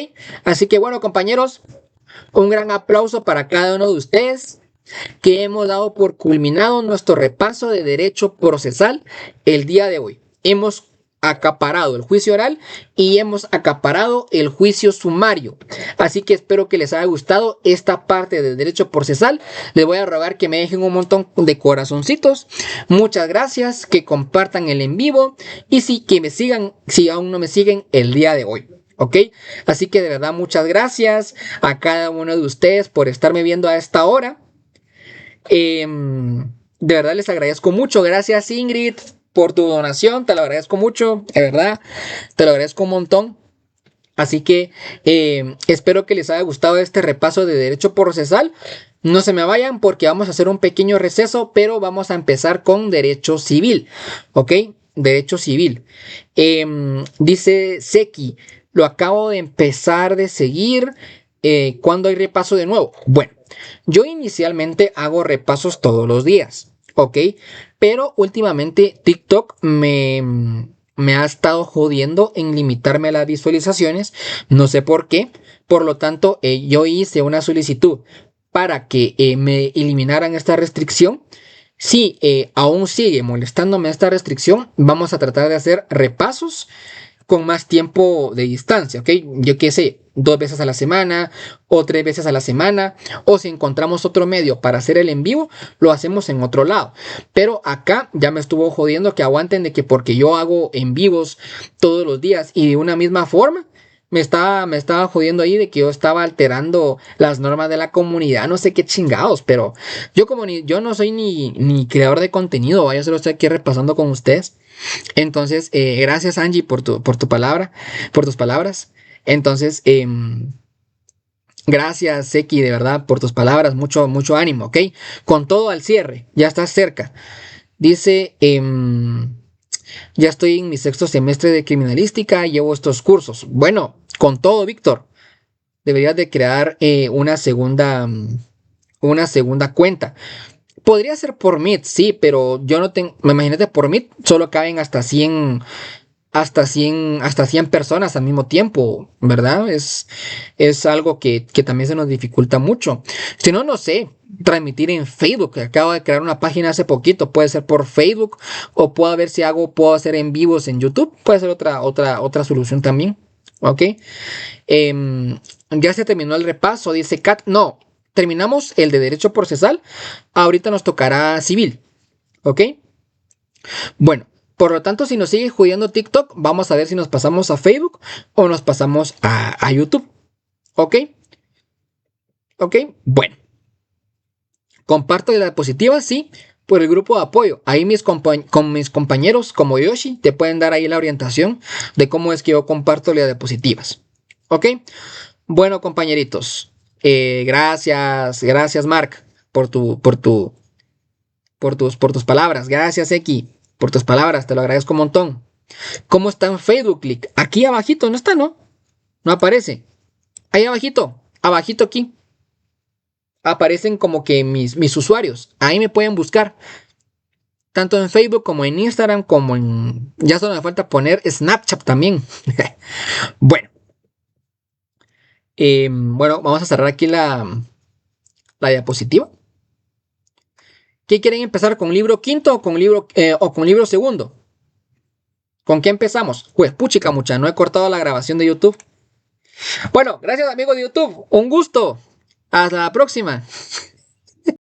Así que bueno, compañeros, un gran aplauso para cada uno de ustedes, que hemos dado por culminado nuestro repaso de derecho procesal el día de hoy. Hemos acaparado el juicio oral y hemos acaparado el juicio sumario. Así que espero que les haya gustado esta parte del derecho procesal. Les voy a rogar que me dejen un montón de corazoncitos. Muchas gracias, que compartan el en vivo y sí, que me sigan si aún no me siguen el día de hoy. ¿Ok? Así que de verdad muchas gracias a cada uno de ustedes por estarme viendo a esta hora. De verdad les agradezco mucho. Gracias, Ingrid, por tu donación. Te lo agradezco mucho. De verdad, te lo agradezco un montón. Así que espero que les haya gustado este repaso de derecho procesal. No se me vayan porque vamos a hacer un pequeño receso, pero vamos a empezar con derecho civil. ¿Ok? Derecho civil. Dice Seki, lo acabo de empezar de seguir. ¿Cuándo hay repaso de nuevo? Bueno, yo inicialmente hago repasos todos los días, ¿ok? Pero últimamente TikTok me ha estado jodiendo en limitarme las visualizaciones, no sé por qué. Por lo tanto, yo hice una solicitud para que me eliminaran esta restricción. Si aún sigue molestándome esta restricción, vamos a tratar de hacer repasos con más tiempo de distancia, ¿ok? Yo qué sé, 2 veces a la semana o 3 veces a la semana, o si encontramos otro medio para hacer el en vivo, lo hacemos en otro lado. Pero acá ya me estuvo jodiendo que aguanten de que porque yo hago en vivos todos los días y de una misma forma, me estaba jodiendo ahí de que yo estaba alterando las normas de la comunidad, no sé qué chingados, pero yo no soy ni creador de contenido, vaya, se lo estoy aquí repasando con ustedes. Entonces, gracias Angie por tu palabra, por tus palabras. Entonces, gracias Seki, de verdad, por tus palabras, mucho ánimo, ¿ok? Con todo al cierre, ya estás cerca. Dice, ya estoy en mi 6º semestre de criminalística, llevo estos cursos. Bueno, con todo, Víctor, deberías de crear una segunda cuenta. Podría ser por Meet, sí, pero yo no tengo, imagínate, por Meet solo caben hasta 100 personas al mismo tiempo, ¿verdad? Es algo que también se nos dificulta mucho. Si no, no sé, transmitir en Facebook, que acabo de crear una página hace poquito, puede ser por Facebook, o puedo ver si puedo hacer en vivos en YouTube, puede ser otra solución también, ¿ok? Ya se terminó el repaso, dice Kat. No, terminamos el de derecho procesal. Ahorita nos tocará civil. ¿Ok? Bueno, por lo tanto, si nos sigue jodiendo TikTok, vamos a ver si nos pasamos a Facebook o nos pasamos a YouTube. ¿Ok? ¿Ok? Bueno, comparto la diapositiva, sí, por el grupo de apoyo. Ahí con mis compañeros como Yoshi te pueden dar ahí la orientación de cómo es que yo comparto las diapositivas. ¿Ok? Bueno, compañeritos, gracias Mark por tus palabras. Gracias Eki por tus palabras, te lo agradezco un montón. ¿Cómo está en Facebook, Click? Aquí abajito, no está, ¿no? No aparece. Ahí abajito, abajito aquí. Aparecen como que mis usuarios. Ahí me pueden buscar. Tanto en Facebook como en Instagram, como en... Ya solo me falta poner Snapchat también. Bueno. Bueno, vamos a cerrar aquí la diapositiva. ¿Qué quieren empezar con libro quinto o con libro segundo? ¿Con qué empezamos? Pues puchica mucha, no he cortado la grabación de YouTube. Bueno, gracias amigos de YouTube, un gusto. Hasta la próxima.